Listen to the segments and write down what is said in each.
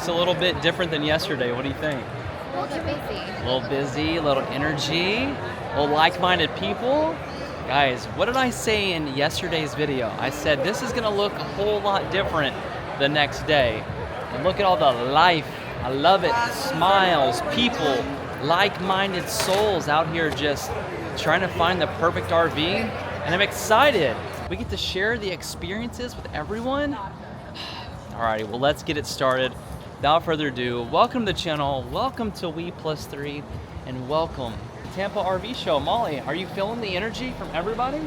looks a little bit different than yesterday. What do you think? A little bit busy. A little busy, a little energy, a little like-minded people. Guys, what did I say in yesterday's video? I said this is gonna look a whole lot different the next day. And look at all the life. I love it. Smiles, people, like-minded souls out here just trying to find the perfect RV. And I'm excited. We get to share the experiences with everyone. Alrighty, well, let's get it started. Without further ado, welcome to the channel, welcome to We+3, and welcome to Tampa RV Show. Molly, are you feeling the energy from everybody?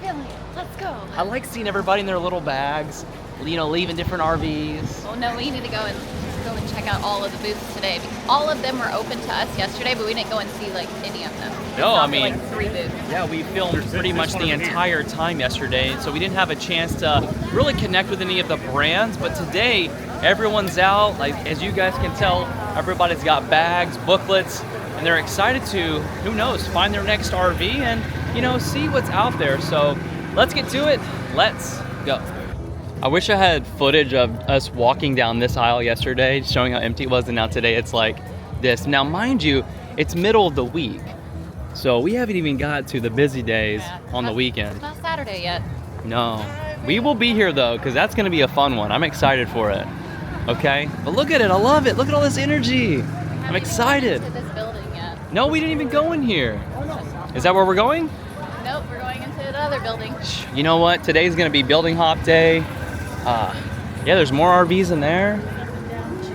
Feeling it. Let's go. I like seeing everybody in their little bags, you know, leaving different RVs. Oh no, we need to go and check out all of the booths today because all of them were open to us yesterday, but we didn't go and see like any of them. No, I mean, like 3 booths. Yeah, we filmed pretty much the entire time yesterday, so we didn't have a chance to really connect with any of the brands, but today everyone's out. Like, as you guys can tell, everybody's got bags, booklets, and they're excited to, who knows, find their next RV and, you know, see what's out there. So let's get to it. Let's go. I wish I had footage of us walking down this aisle yesterday, showing how empty it was, and now today it's like this. Now, mind you, it's middle of the week, so we haven't even got to the busy days on the weekend. It's not Saturday yet. No. We will be here though, because that's going to be a fun one. I'm excited for it. Okay? But look at it. I love it. Look at all this energy. I'm excited. We haven't even gone into this building yet. No, we didn't even go in here. Is that where we're going? Nope, we're going into the other building. You know what? Today's going to be building hop day. Yeah, there's more RVs in there.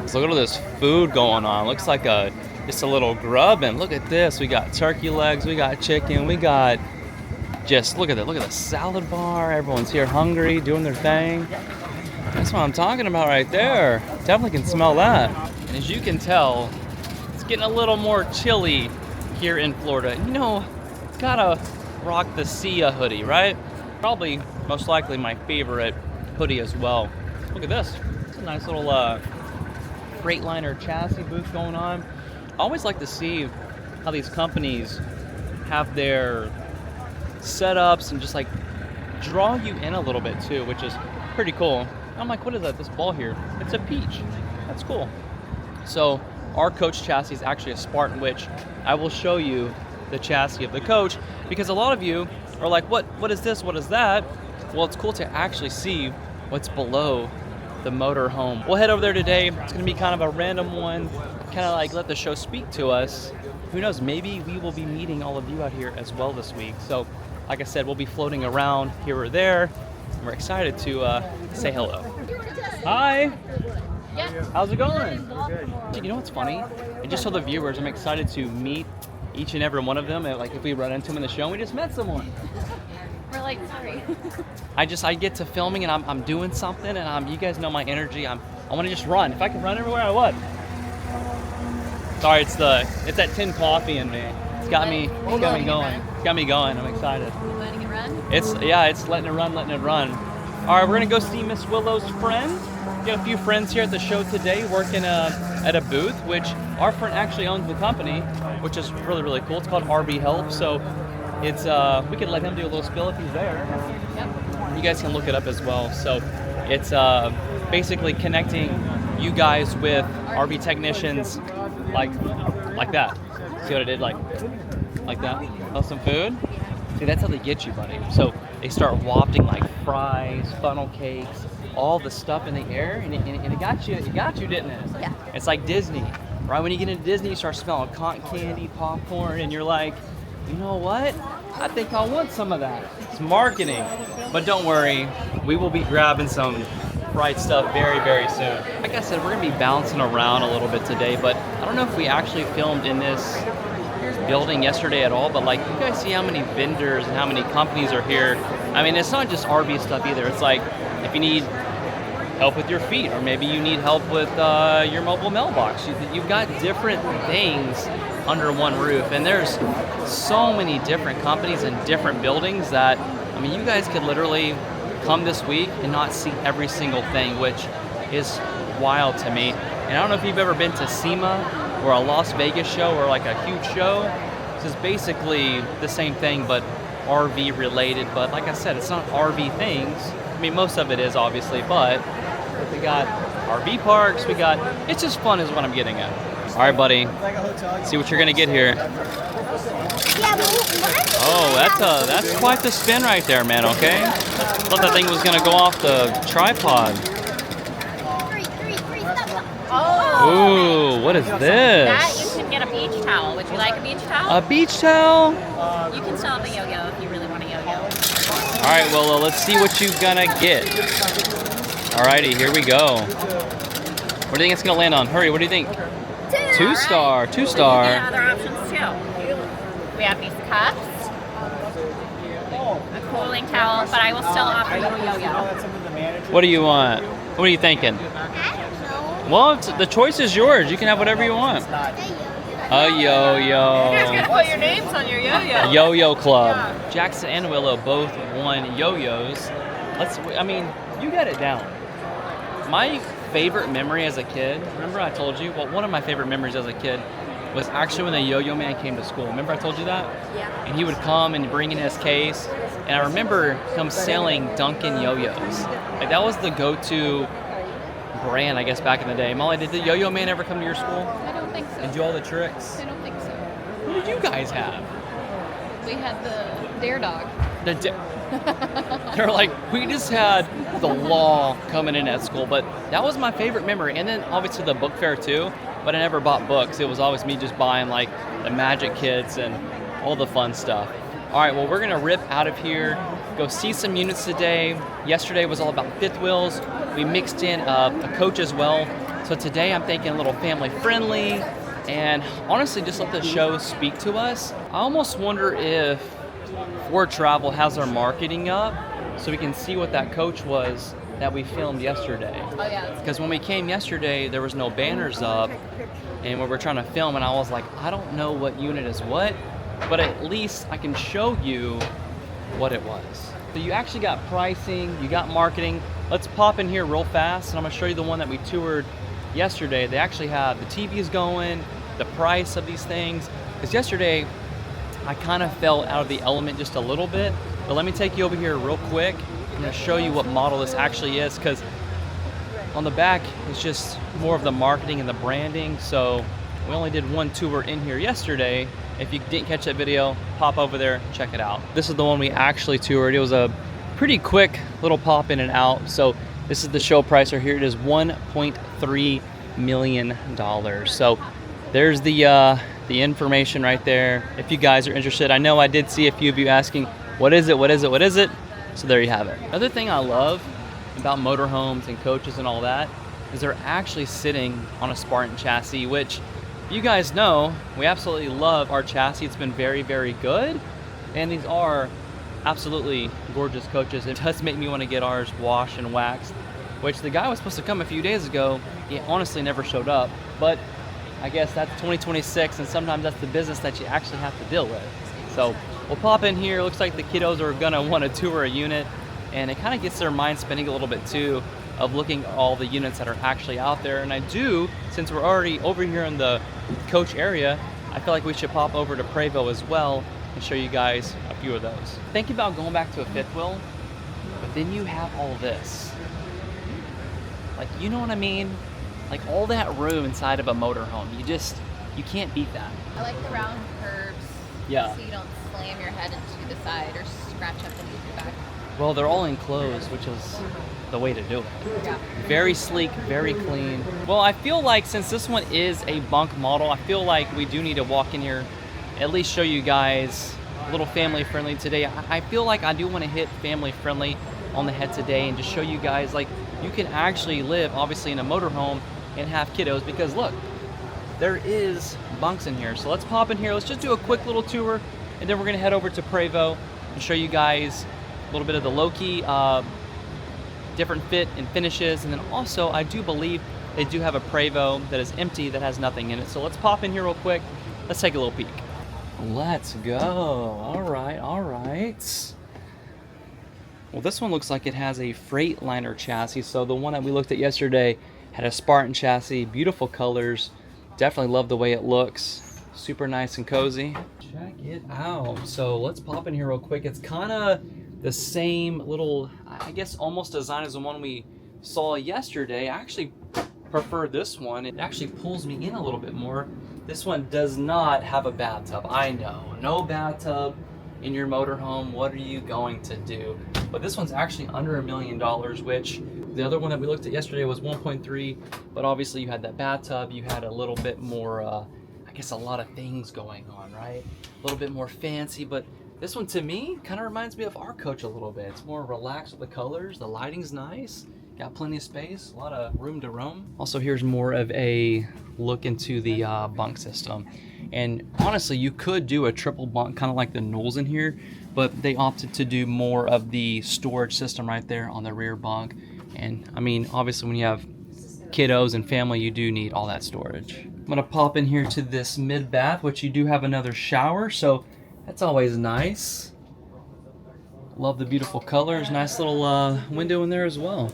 So look at all this food going on. Looks like just a little grub. And look at this. We got turkey legs. We got chicken. We got just, look at that. Look at the salad bar. Everyone's here hungry, doing their thing. That's what I'm talking about right there. Definitely can smell that. And as you can tell, it's getting a little more chilly here in Florida. You know, gotta rock the Sia hoodie, right? Probably, most likely, my favorite hoodie as well. Look at this. It's a nice little Freightliner chassis booth going on. I always like to see how these companies have their setups and just like draw you in a little bit too, which is pretty cool. I'm like, what is that? This ball here? It's a peach. That's cool. So our Coach chassis is actually a Spartan, which I will show you the chassis of the Coach, because a lot of you are like, what is this? What is that? Well, it's cool to actually see what's below the motorhome. We'll head over there today. It's gonna be kind of a random one, kind of like let the show speak to us. Who knows, maybe we will be meeting all of you out here as well this week. So like I said, we'll be floating around here or there. We're excited to say hello. Hi. Yeah. How's it going? You know what's funny? And just so the viewers, I'm excited to meet each and every one of them. And like if we run into them in the show, we just met someone. We're like, sorry. I get to filming and I'm doing something, and you guys know my energy. I want to just run. If I could run everywhere, I would. Sorry, it's that tin coffee in me. It's got me going. It's got me going. I'm excited. You letting it run? It's letting it run. All right, we're gonna go see Miss Willow's friend. We got a few friends here at the show today working at a booth, which our friend actually owns the company, which is really, really cool. It's called RV Help. So it's we could let him do a little spill if he's there. Yep. You guys can look it up as well. So it's basically connecting you guys with RV technicians like that. See what I did? Like that. Oh, some food? See, that's how they get you, buddy. So they start wafting like fries, funnel cakes, all the stuff in the air, and it got you, didn't it? Yeah. It's like Disney, right? When you get into Disney, you start smelling cotton candy, popcorn, and you're like, you know what? I think I want some of that. It's marketing. But don't worry, we will be grabbing some fried stuff very, very soon. Like I said, we're gonna be bouncing around a little bit today, but I don't know if we actually filmed in this building yesterday at all, but like, you guys see how many vendors and how many companies are here. I mean, it's not just RV stuff either. It's like, if you need help with your feet, or maybe you need help with your mobile mailbox, you've got different things under one roof, and there's so many different companies and different buildings that, I mean, you guys could literally come this week and not see every single thing, which is wild to me. And I don't know if you've ever been to SEMA or a Las Vegas show or like a huge show. This is basically the same thing, but RV related. But like I said, it's not RV things. I mean, most of it is obviously, but they got RV parks. We got, it's just fun is what I'm getting at. All right, buddy. See what you're gonna get here. Oh, that's quite the spin right there, man. Okay. Thought that thing was gonna go off the tripod. Oh. Ooh, what is this? That you can get a beach towel. Would you like a beach towel? A beach towel? You can still have a yo-yo if you really want a yo-yo. All right, well, let's see what you're gonna get. Alrighty, here we go. What do you think it's gonna land on? Hurry, what do you think? 2-star, 2-star. Yeah, other options too. We have these cups, a cooling towel, but I will still offer you a yo-yo. What do you want? What are you thinking? Well, the choice is yours. You can have whatever you want. A yo-yo. You guys gotta put your names on your yo-yo. Yo-yo club. Yeah. Jackson and Willow both won yo-yos. I mean, you got it down. My favorite memory as a kid, remember I told you? Well, one of my favorite memories as a kid was actually when the yo-yo man came to school. Remember I told you that? Yeah. And he would come and bring in his case. And I remember him selling Dunkin' yo-yos. Like that was the go-to brand, I guess, back in the day. Molly, did the yo-yo man ever come to your school? I don't think so. And do all the tricks? I don't think so. What did you guys have? We had the Dare Dog. They're like, we just had the law coming in at school, but that was my favorite memory. And then obviously the book fair too, but I never bought books. It was always me just buying like the Magic Kits and all the fun stuff. All right, well, we're gonna rip out of here, go see some units today. Yesterday was all about fifth wheels. We mixed in a coach as well. So today I'm thinking a little family friendly and honestly just let the show speak to us. I almost wonder if Ford Travel has their marketing up so we can see what that coach was that we filmed yesterday. Oh yeah. Because when we came yesterday, there was no banners up and we were trying to film and I was like, I don't know what unit is what, but at least I can show you what it was. So you actually got pricing, you got marketing. Let's pop in here real fast and I'm gonna show you the one that we toured yesterday. They actually have the TVs going, the price of these things. Because yesterday, I kind of fell out of the element just a little bit, but let me take you over here real quick. I'm gonna show you what model this actually is, because on the back, it's just more of the marketing and the branding. So we only did one tour in here yesterday. If you didn't catch that video, pop over there, check it out. This is the one we actually toured. It was a pretty quick little pop in and out. So this is the show price right here. It is $1.3 million. So there's the information right there. If you guys are interested, I know I did see a few of you asking, what is it, what is it, what is it? So there you have it. Another thing I love about motorhomes and coaches and all that is they're actually sitting on a Spartan chassis, which you guys know, we absolutely love our chassis. It's been very, very good. And these are absolutely gorgeous coaches. It does make me want to get ours washed and waxed, which the guy was supposed to come a few days ago. He honestly never showed up, but I guess that's 2026 and sometimes that's the business that you actually have to deal with. So we'll pop in here. Looks like the kiddos are gonna want to tour a unit and it kind of gets their mind spinning a little bit too of looking at all the units that are actually out there. And I do, since we're already over here in the coach area, I feel like we should pop over to Prevost as well and show you guys a few of those. Think about going back to a fifth wheel, but then you have all this. Like, you know what I mean? Like all that room inside of a motorhome, you can't beat that. I like the round curves. Yeah. So you don't slam your head into the side or scratch up into your back. Well, they're all enclosed, which is the way to do it. Yeah. Very sleek, very clean. Well, I feel like since this one is a bunk model, I feel like we do need to walk in here, at least show you guys a little family friendly today. I feel like I do want to hit family friendly on the head today and just show you guys like you can actually live obviously in a motorhome and have kiddos, because look, there is bunks in here. So let's pop in here. Let's just do a quick little tour and then we're gonna head over to Prevost and show you guys a little bit of the Loki, different fit and finishes. And then also I do believe they do have a Prevost that is empty that has nothing in it. So let's pop in here real quick. Let's take a little peek. Let's go. All right, all right. Well, this one looks like it has a Freightliner chassis. So the one that we looked at yesterday had a Spartan chassis, beautiful colors. Definitely love the way it looks. Super nice and cozy. Check it out. So let's pop in here real quick. It's kind of the same little, I guess, almost design as the one we saw yesterday. I actually prefer this one. It actually pulls me in a little bit more. This one does not have a bathtub. I know, no bathtub in your motorhome. What are you going to do? But this one's actually under $1 million, which the other one that we looked at yesterday was 1.3, but obviously you had that bathtub, you had a little bit more, I guess a lot of things going on, right? A little bit more fancy, but this one to me kind of reminds me of our coach a little bit. It's more relaxed with the colors, the lighting's nice, got plenty of space, a lot of room to roam. Also, here's more of a look into the bunk system. And honestly, you could do a triple bunk, kind of like the Knowles in here, but they opted to do more of the storage system right there on the rear bunk. And I mean, obviously when you have kiddos and family, you do need all that storage. I'm gonna pop in here to this mid bath, which you do have another shower, so that's always nice. Love the beautiful colors. Nice little window in there as well.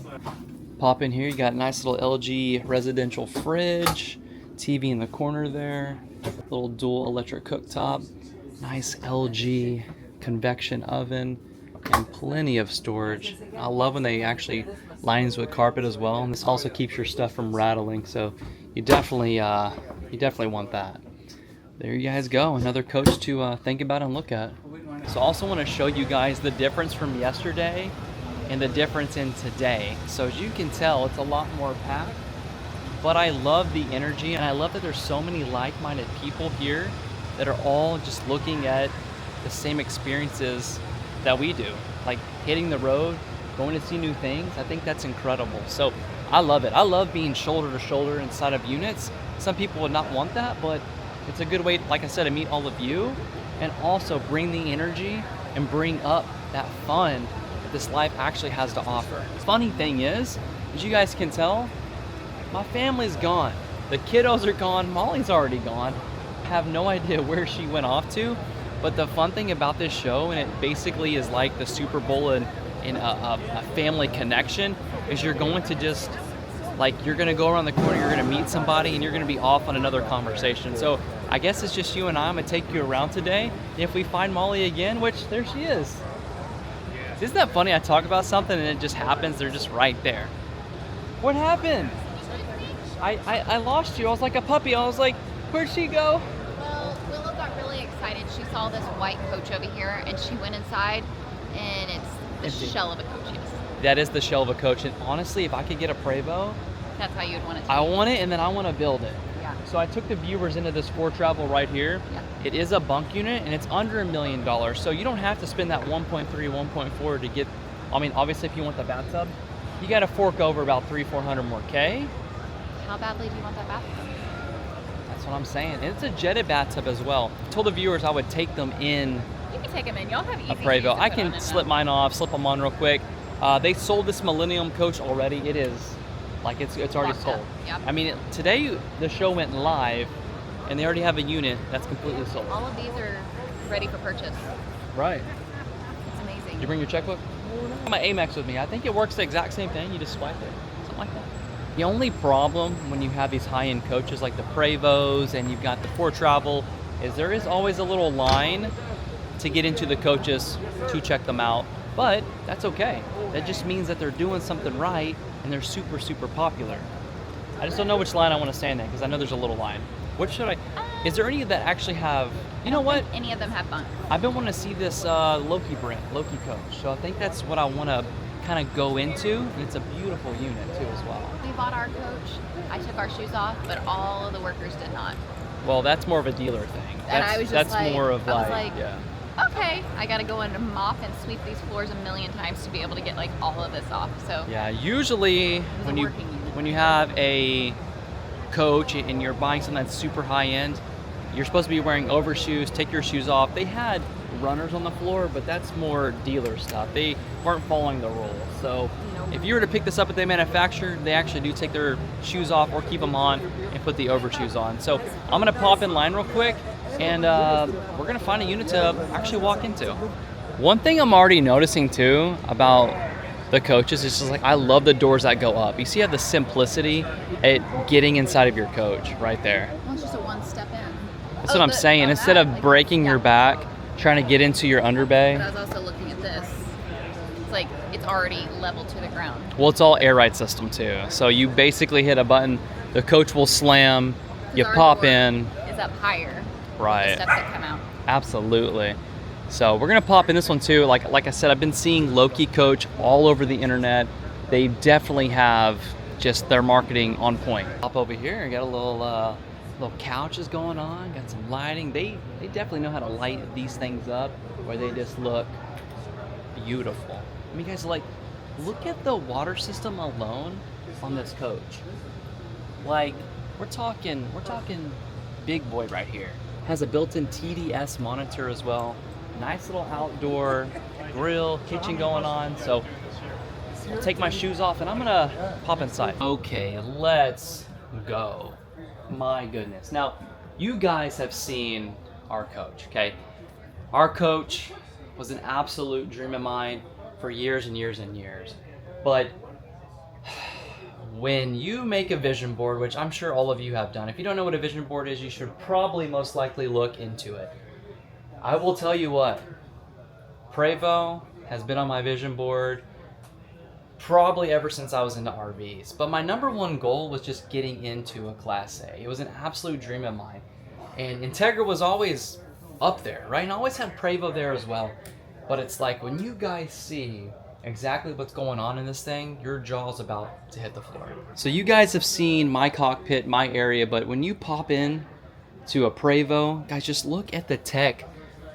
Pop in here, you got a nice little LG residential fridge, TV in the corner there, little dual electric cooktop, nice LG convection oven, and plenty of storage. I love when they actually lines with carpet as well, and this also keeps your stuff from rattling, so you definitely want that. There you guys go, another coach to think about and look at. So I also want to show you guys the difference from yesterday and the difference in today. So as you can tell, it's a lot more packed, but I love the energy, and I love that there's so many like-minded people here that are all just looking at the same experiences that we do, like hitting the road, going to see new things. I think that's incredible. So I love it. I love being shoulder to shoulder inside of units. Some people would not want that, but it's a good way, like I said, to meet all of you and also bring the energy and bring up that fun that this life actually has to offer. Funny thing is, as you guys can tell, my family's gone. The kiddos are gone. Molly's already gone. I have no idea where she went off to. But the fun thing about this show, and it basically is like the Super Bowl in a family connection, is you're going to just, like, you're going to go around the corner, you're going to meet somebody, and you're going to be off on another conversation. So I guess it's just you and I'm going to take you around today. If we find Molly again, which there she is. Isn't that funny? I talk about something and it just happens. They're just right there. What happened? I lost you. I was like a puppy. I was like, where'd she go? Well, Willow got really excited. She saw this white coach over here, and she went inside, and it's the shell of a coach. Yes. That is the shell of a coach. And honestly, if I could get a Prevost, That's how you'd want it to I be. want it, and then I want to build it. Yeah. So I took the viewers into this Ford Travel right here. Yeah. It is a bunk unit, and it's under $1 million. So you don't have to spend that 1.3, 1.4 to get, I mean, obviously if you want the bathtub, you got to fork over about 300-400 more K. How badly do you want that bathtub? That's what I'm saying. And it's a jetted bathtub as well. I told the viewers I would take them in You can take them in. Y'all have easy a Prevost. shoes to I put can on it slip now. mine off, slip them on real quick. They sold this Millennium coach already. It is, like, it's already Locked up. sold. Yep. I mean, today the show went live, and they already have a unit that's completely sold. All of these are ready for purchase. Right. It's amazing. Did you bring your checkbook? My Amex with me. I think it works the exact same thing. You just swipe it, something like that. The only problem when you have these high-end coaches like the Prevost and you've got the Ford Travel is there is always a little line to get into the coaches to check them out. But that's okay. That just means that they're doing something right and they're super, super popular. I just don't know which line I want to stand in because I know there's a little line. What should I? Is there any that actually have? You know what? Any of them have bunks. I've been wanting to see this Loki brand, Loki Coach. So I think that's what I want to kind of go into. And it's a beautiful unit too as well. We bought our coach. I took our shoes off, but all of the workers did not. Well, that's more of a dealer thing. And I was just that's like, more of I was like, like, yeah. Okay, I gotta go in and mop and sweep these floors a million times to be able to get like all of this off. So Yeah, usually when you working unit. when you have a coach and you're buying something that's super high end, you're supposed to be wearing overshoes, take your shoes off. They had runners on the floor, but that's more dealer stuff. They weren't following the rules. So if you were to pick this up at the manufacturer, they actually do take their shoes off or keep them on and put the overshoes on. So I'm gonna pop in line real quick and we're gonna find a unit to actually walk into. One thing I'm already noticing too about the coaches is just like, I love the doors that go up. You see how the simplicity at getting inside of your coach right there. Well, it's just a one step in. That's what I'm saying. Instead of breaking your back, trying to get into your under bay. But I was also looking at this. like it's already level to the ground. Well, it's all air ride system too. So you basically hit a button, the coach will slam, you Our pop door in. is up higher. Right. The steps that come out. Absolutely. So we're gonna pop in this one too. Like I said, I've been seeing Loki Coach all over the internet. They definitely have just their marketing on point. Pop over here, got a little couches going on, got some lighting. They definitely know how to light these things up where they just look beautiful. I mean, guys, like, look at the water system alone on this coach. Like, we're talking big boy right here. Has a built-in TDS monitor as well. Nice little outdoor grill, kitchen going on. So I'll take my shoes off and I'm gonna pop inside. Okay, let's go. My goodness. Now, you guys have seen our coach, okay? Our coach was an absolute dream of mine for years and years and years. But when you make a vision board, which I'm sure all of you have done, if you don't know what a vision board is, you should probably most likely look into it. I will tell you what, Prevost has been on my vision board probably ever since I was into RVs. But my number one goal was just getting into a Class A. It was an absolute dream of mine. And Entegra was always up there, right? And I always had Prevost there as well. But it's like when you guys see exactly what's going on in this thing, your jaw's about to hit the floor. So you guys have seen my cockpit, my area, but when you pop in to a Prevost, guys, just look at the tech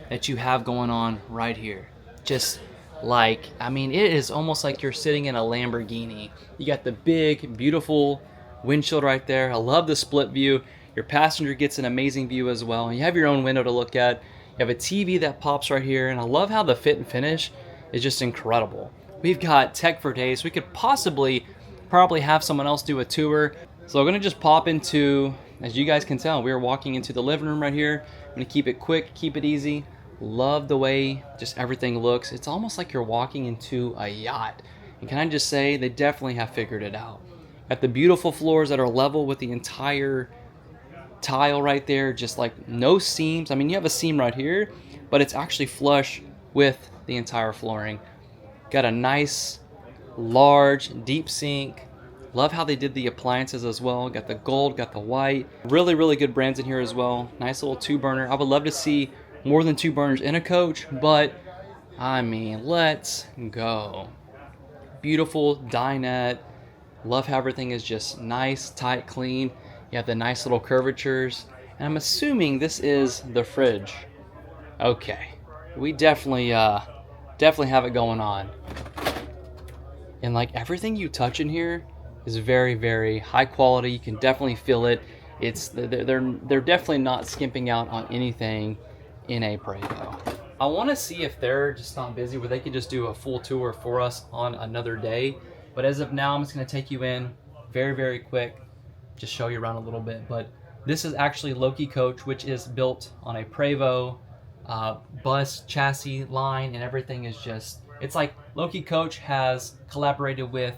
that you have going on right here. Just like, I mean, it is almost like you're sitting in a Lamborghini. You got the big, beautiful windshield right there. I love the split view. Your passenger gets an amazing view as well. You have your own window to look at. You have a TV that pops right here, and I love how the fit and finish is just incredible. We've got tech for days. We could probably have someone else do a tour. So we're gonna just pop into, as you guys can tell, we are walking into the living room right here. I'm gonna keep it quick, keep it easy. Love the way just everything looks. It's almost like you're walking into a yacht. And can I just say, they definitely have figured it out. Got the beautiful floors that are level with the entire tile right there, just like no seams. I mean, you have a seam right here, but it's actually flush with the entire flooring. Got a nice, large, deep sink. Love how they did the appliances as well. Got the gold, got the white. Really, really good brands in here as well. Nice little 2-burner. I would love to see more than 2 burners in a coach, but I mean, let's go. Beautiful dinette. Love how everything is just nice, tight, clean. You have the nice little curvatures. And I'm assuming this is the fridge. Okay. We definitely have it going on. And like everything you touch in here is very, very high quality. You can definitely feel it. They're definitely not skimping out on anything in a Prevost. I want to see if they're just not busy where they could just do a full tour for us on another day. But as of now, I'm just going to take you in very, very quick, just show you around a little bit. But this is actually Loki Coach, which is built on a Prevost bus chassis line, and everything is just, it's like Loki Coach has collaborated with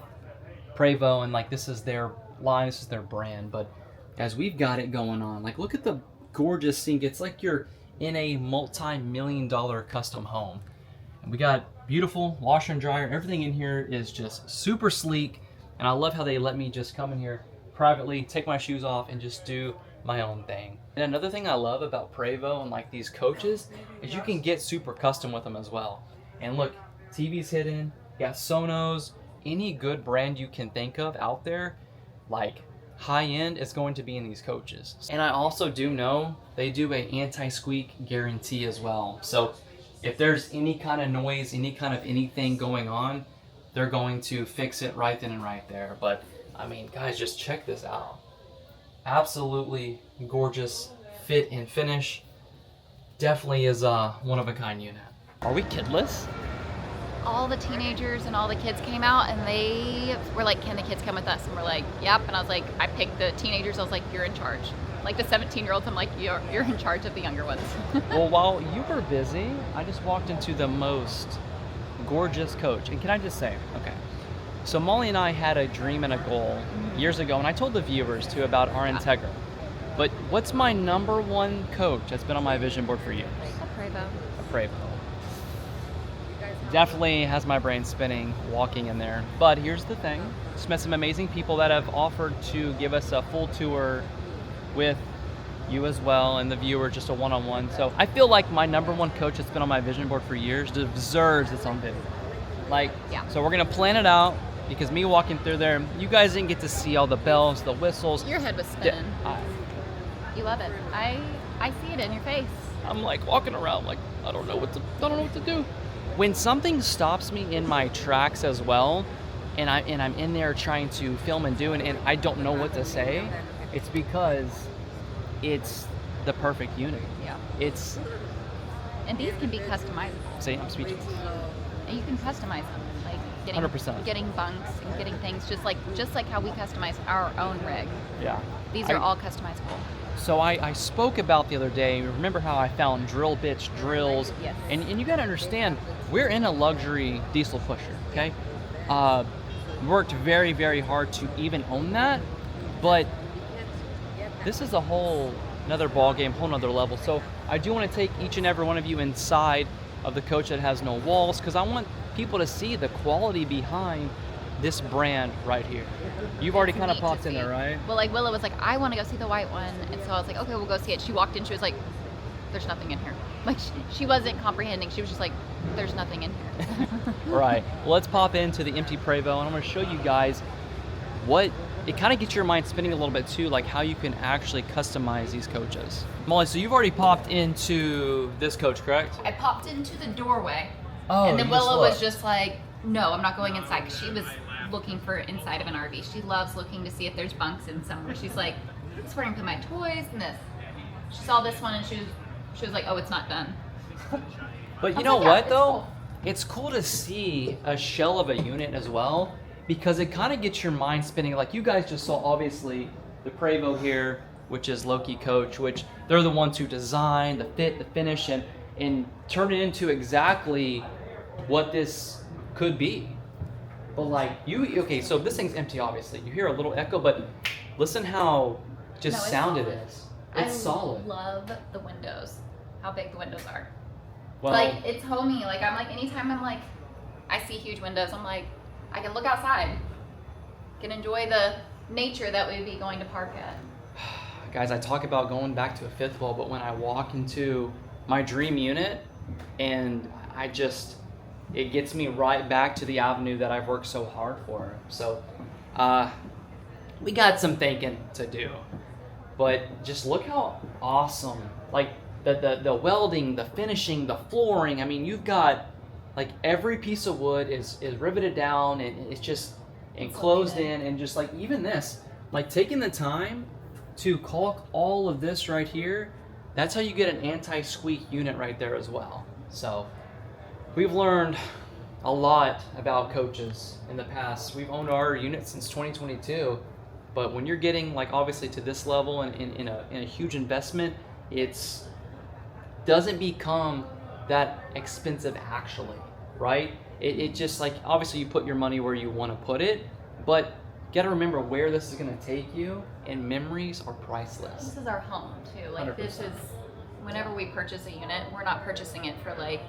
Prevost, and like this is their line, this is their brand. But guys, we've got it going on. Like, look at the gorgeous sink. It's like you're in a multi-million-dollar custom home. And we got beautiful washer and dryer. Everything in here is just super sleek, and I love how they let me just come in here privately, take my shoes off, and just do my own thing. And another thing I love about Prevost and like these coaches is you can get super custom with them as well. And look, TV's hidden, got Sonos, any good brand you can think of out there, like high end, is going to be in these coaches. And I also do know they do a anti-squeak guarantee as well. So if there's any kind of noise, any kind of anything going on, they're going to fix it right then and right there. But I mean, guys, just check this out. Absolutely gorgeous fit and finish. Definitely is a one-of-a-kind unit. Are we kidless? All the teenagers and all the kids came out, and they were like, can the kids come with us? And we're like, yep. And I was like, I picked the teenagers. I was like, you're in charge. Like the 17-year-olds, I'm like, you're in charge of the younger ones. Well, while you were busy, I just walked into the most gorgeous coach. And can I just say, okay, so Molly and I had a dream and a goal years ago, and I told the viewers too about our Entegra. But what's my number one coach that's been on my vision board for years? A Prevost. A Prevost. You guys definitely has my brain spinning walking in there. But here's the thing. Just met some amazing people that have offered to give us a full tour with you as well and the viewer, just a one-on-one. So I feel like my number one coach that's been on my vision board for years deserves its own video. Like, Yeah. So we're gonna plan it out, because me walking through there, you guys didn't get to see all the bells, the whistles. Your head was spinning. You love it. I see it in your face. I'm like walking around like I don't know what to do. When something stops me in my tracks as well, and I'm in there trying to film and do, and I don't know what to say, it's because it's the perfect unit. Yeah. It's And these can be customizable. say I'm speechless. And you can customize them, like getting 100%. getting bunks and getting things just like how we customize our own rig. Yeah. These are all customizable. So I spoke about the other day, remember how I found drill bits, drills, Yes. and you got to understand, we're in a luxury diesel pusher, okay? Worked very, very hard to even own that, but this is a whole another ball game, whole nother level. So I do want to take each and every one of you inside of the coach that has no walls, because I want people to see the quality behind this brand right here. You've already kind of Neat popped to in see. there, right? Well, like Willow was like, I want to go see the white one, and so I was like, okay, we'll go see it. She walked in, she was like, there's nothing in here. Like she wasn't comprehending. She was just like, there's nothing in here. Right. Well, let's pop into the empty Prevost, and I'm going to show you guys what it kind of gets your mind spinning a little bit too, like how you can actually customize these coaches. Molly, so you've already popped into this coach, correct? I popped into the doorway, Oh, and then you just Willow was looked. just like, no, I'm not going inside, because she was looking for inside of an RV. She loves looking to see if there's bunks in somewhere. She's like, this is where I can put my toys and this. She saw this one and she was like, oh, it's not done. But you I was know like, yeah, what it's though? cool. It's cool to see a shell of a unit as well, because it kind of gets your mind spinning. Like you guys just saw, obviously, the Prevost here, which is Loki Coach, which they're the ones who design the fit, the finish, and turn it into exactly what this could be. But like okay, so this thing's empty, obviously. You hear a little echo, but listen how just No, it's sound it solid. is. It's solid. I love the windows, how big the windows are. Well, Like, it's homey. Like, I'm like, anytime I'm like, I see huge windows, I'm like, I can look outside, can enjoy the nature that we'd be going to park at. guys, I talk about going back to a fifth wall, but when I walk into my dream unit, and it gets me right back to the avenue that I've worked so hard for. So, we got some thinking to do, but just look how awesome, like the welding, the finishing, the flooring. I mean, you've got like every piece of wood is riveted down, and it's just enclosed in, and just like even this, like taking the time to caulk all of this right here, that's how you get an anti-squeak unit right there as well. So we've learned a lot about coaches in the past. We've owned our unit since 2022, but when you're getting like obviously to this level and in a huge investment, it's doesn't become that expensive actually, right? It just like, obviously you put your money where you want to put it, but you got to remember where this is going to take you, and memories are priceless. This is our home too. Like 100%. This is, whenever we purchase a unit, we're not purchasing it for like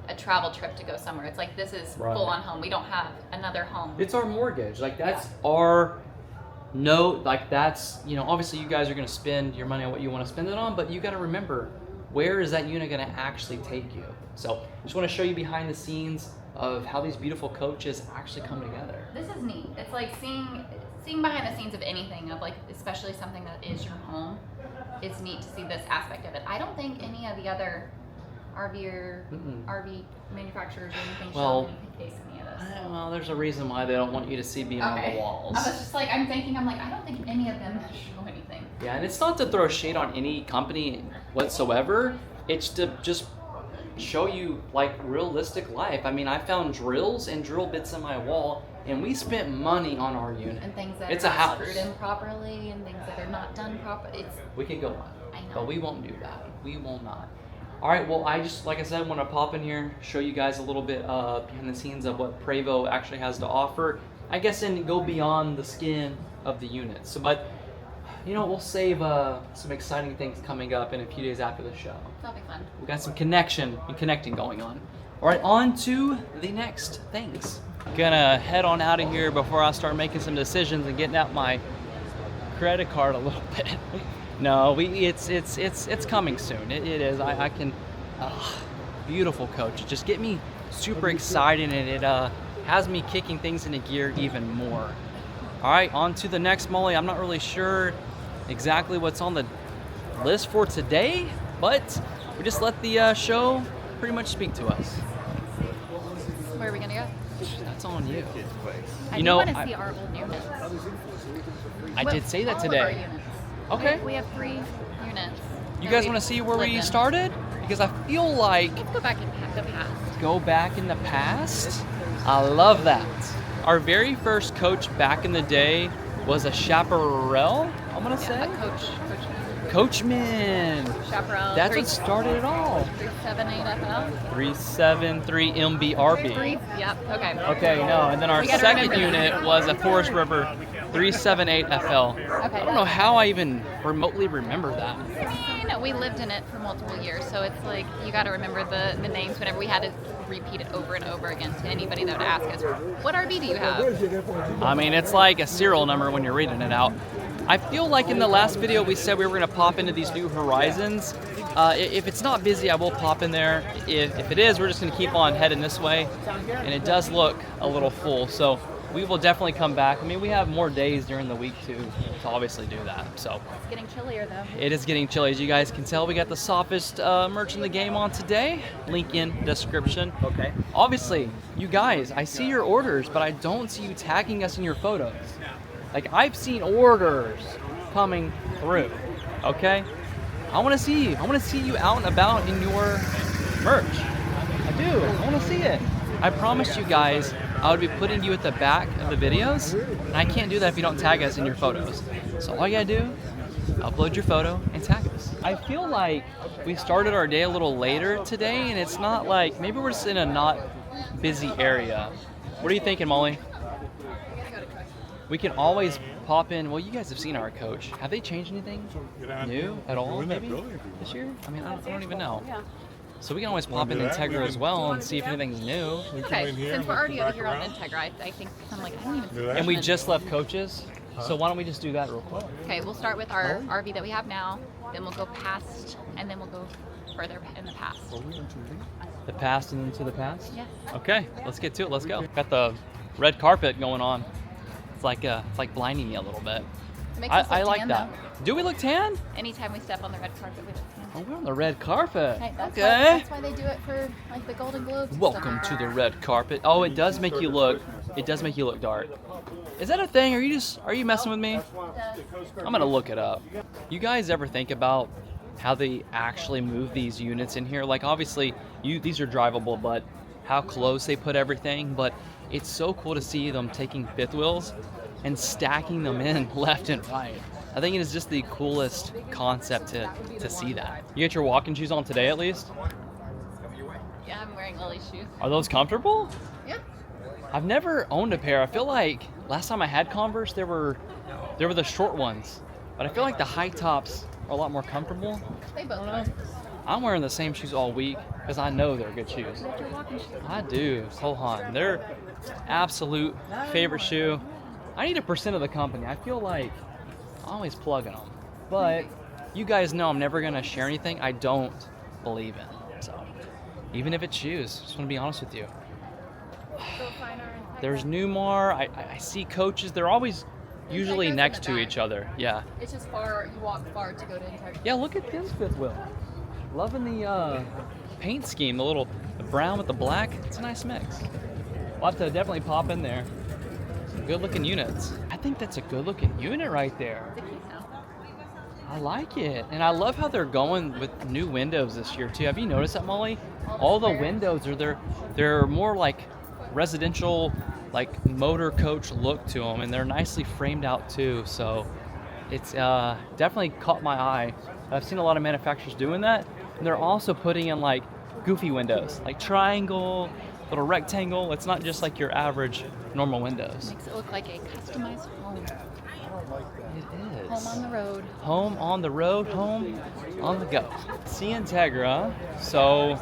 a travel trip to go somewhere. It's like, this is Right. full on home. We don't have another home. It's our mortgage. Like that's our note. Like that's, obviously you guys are going to spend your money on what you want to spend it on, but you got to remember, where is that unit going to actually take you? So just want to show you behind the scenes of how these beautiful coaches actually come together. This is neat. It's like seeing behind the scenes of anything, of like, especially something that is your home. It's neat to see this aspect of it. I don't think any of the other RV manufacturers or anything Well, show any case any of this. Well, there's a reason why they don't want you to see beyond the walls. I was just like, I'm like, I don't think any of them show anything. Yeah, and it's not to throw shade on any company whatsoever. It's to just show you like realistic life. I mean, I found drills and drill bits in my wall, and we spent money on our unit. And things that It's are a not house. screwed in properly, and things that are not done properly. We could go on, I know. but we won't do that. We will not. All right, well, I just, like I said, want to pop in here, show you guys a little bit behind the scenes of what Prevost actually has to offer. I guess, and go beyond the skin of the units. So, but, we'll save some exciting things coming up in a few days after the show. That'll be fun. We got some connection and connecting going on. All right, on to the next things. Gonna head on out of here before I start making some decisions and getting out my credit card a little bit. No, it's coming soon. It is. I can. Beautiful coach. It just get me super excited, and it has me kicking things into gear even more. All right, on to the next Molly. I'm not really sure exactly what's on the list for today, but we just let the show pretty much speak to us. Where are we gonna go? That's on you. I do want to see our old units. I did say that All today. Of our units. Okay. We have 3 units. You guys want to see where we started? Because I feel like Let's go back in the past. go back in the past. I love that. Our very first coach back in the day was a chaparral, I'm gonna say. A coachman. Chaparral. That's what started it all. 378 FL. 373 MBRB. Yep. Okay. Okay, no, and then our second unit was a Forest River 378 FL. Okay. I don't know how I even remotely remember that. We lived in it for multiple years, so it's like you got to remember the names whenever we had to repeat it over and over again to anybody that would ask us, what RV do you have? I mean, it's like a serial number when you're reading it out. I feel like in the last video we said we were going to pop into these new horizons. If it's not busy, I will pop in there. If it is, we're just going to keep on heading this way. And it does look a little full, so we will definitely come back. I mean, we have more days during the week to obviously do that. So it's getting chillier though. It is getting chilly, as you guys can tell. We got the softest merch in the game on today. Link in description. Okay. Obviously, you guys, I see your orders, but I don't see you tagging us in your photos. Like, I've seen orders coming through. Okay. I want to see you. I want to see you out and about in your merch. I do. I want to see it. I promised you guys I would be putting you at the back of the videos, and I can't do that if you don't tag us in your photos. So all you gotta do, upload your photo and tag us. I feel like we started our day a little later today, and it's not like, maybe we're just in a not busy area. What are you thinking, Molly? We can always pop in. Well, you guys have seen our coach. Have they changed anything new at all, maybe, this year? I mean, I don't even know. So we can always pop in Entegra as well and see if anything's new. Okay, since we're already over here on Entegra, I think I'm like, I don't even see. And we just left coaches, so why don't we just do that real quick? Okay, we'll start with our RV that we have now, then we'll go past, and then we'll go further in the past. The past and into the past? Yeah. Okay, let's get to it. Let's go. Got the red carpet going on. It's like blinding me a little bit. It makes us I look like tan, that. though. Do we look tan? Anytime we step on the red carpet, we look tan. Oh, we're on the red carpet. Hey, Okay. That's why they do it for like the Golden Globes. and Welcome stuff. to the red carpet. Oh, it does make you look. It does make you look dark. Is that a thing? Are you messing with me? I'm gonna look it up. You guys ever think about how they actually move these units in here? Like, obviously, these are drivable, but how close they put everything. But it's so cool to see them taking fifth wheels and stacking them in left and right. I think it is just the coolest concept to see that. You get your walking shoes on today at least? Yeah, I'm wearing Lily's shoes. Are those comfortable? Yeah. I've never owned a pair. I feel like last time I had Converse, they were the short ones. But I feel like the high tops are a lot more comfortable. They both are. I'm wearing the same shoes all week because I know they're good shoes. What's your walking shoes? I do. Hold on. They're absolute favorite shoe. I need 1% of the company. I feel like I'm always plugging them. But you guys know I'm never going to share anything I don't believe in. So even if it's shoes, just want to be honest with you. There's Newmar. I see coaches. They're always usually next to each other. Yeah. It's just far, you walk far to go to Entegra. Yeah, look at this fifth wheel. Loving the paint scheme, the brown with the black. It's a nice mix. We'll have to definitely pop in there. Some good looking units. I think that's a good looking unit right there. I like it. And I love how they're going with new windows this year too. Have you noticed that, Molly? All the windows are they're more like residential, like motor coach look to them, and they're nicely framed out too. So it's definitely caught my eye. I've seen a lot of manufacturers doing that, and they're also putting in like goofy windows, like triangle, little rectangle. It's not just like your average normal windows. Makes it look like a customized home. It is. Home on the road. Home on the road, home on the go. See Entegra. So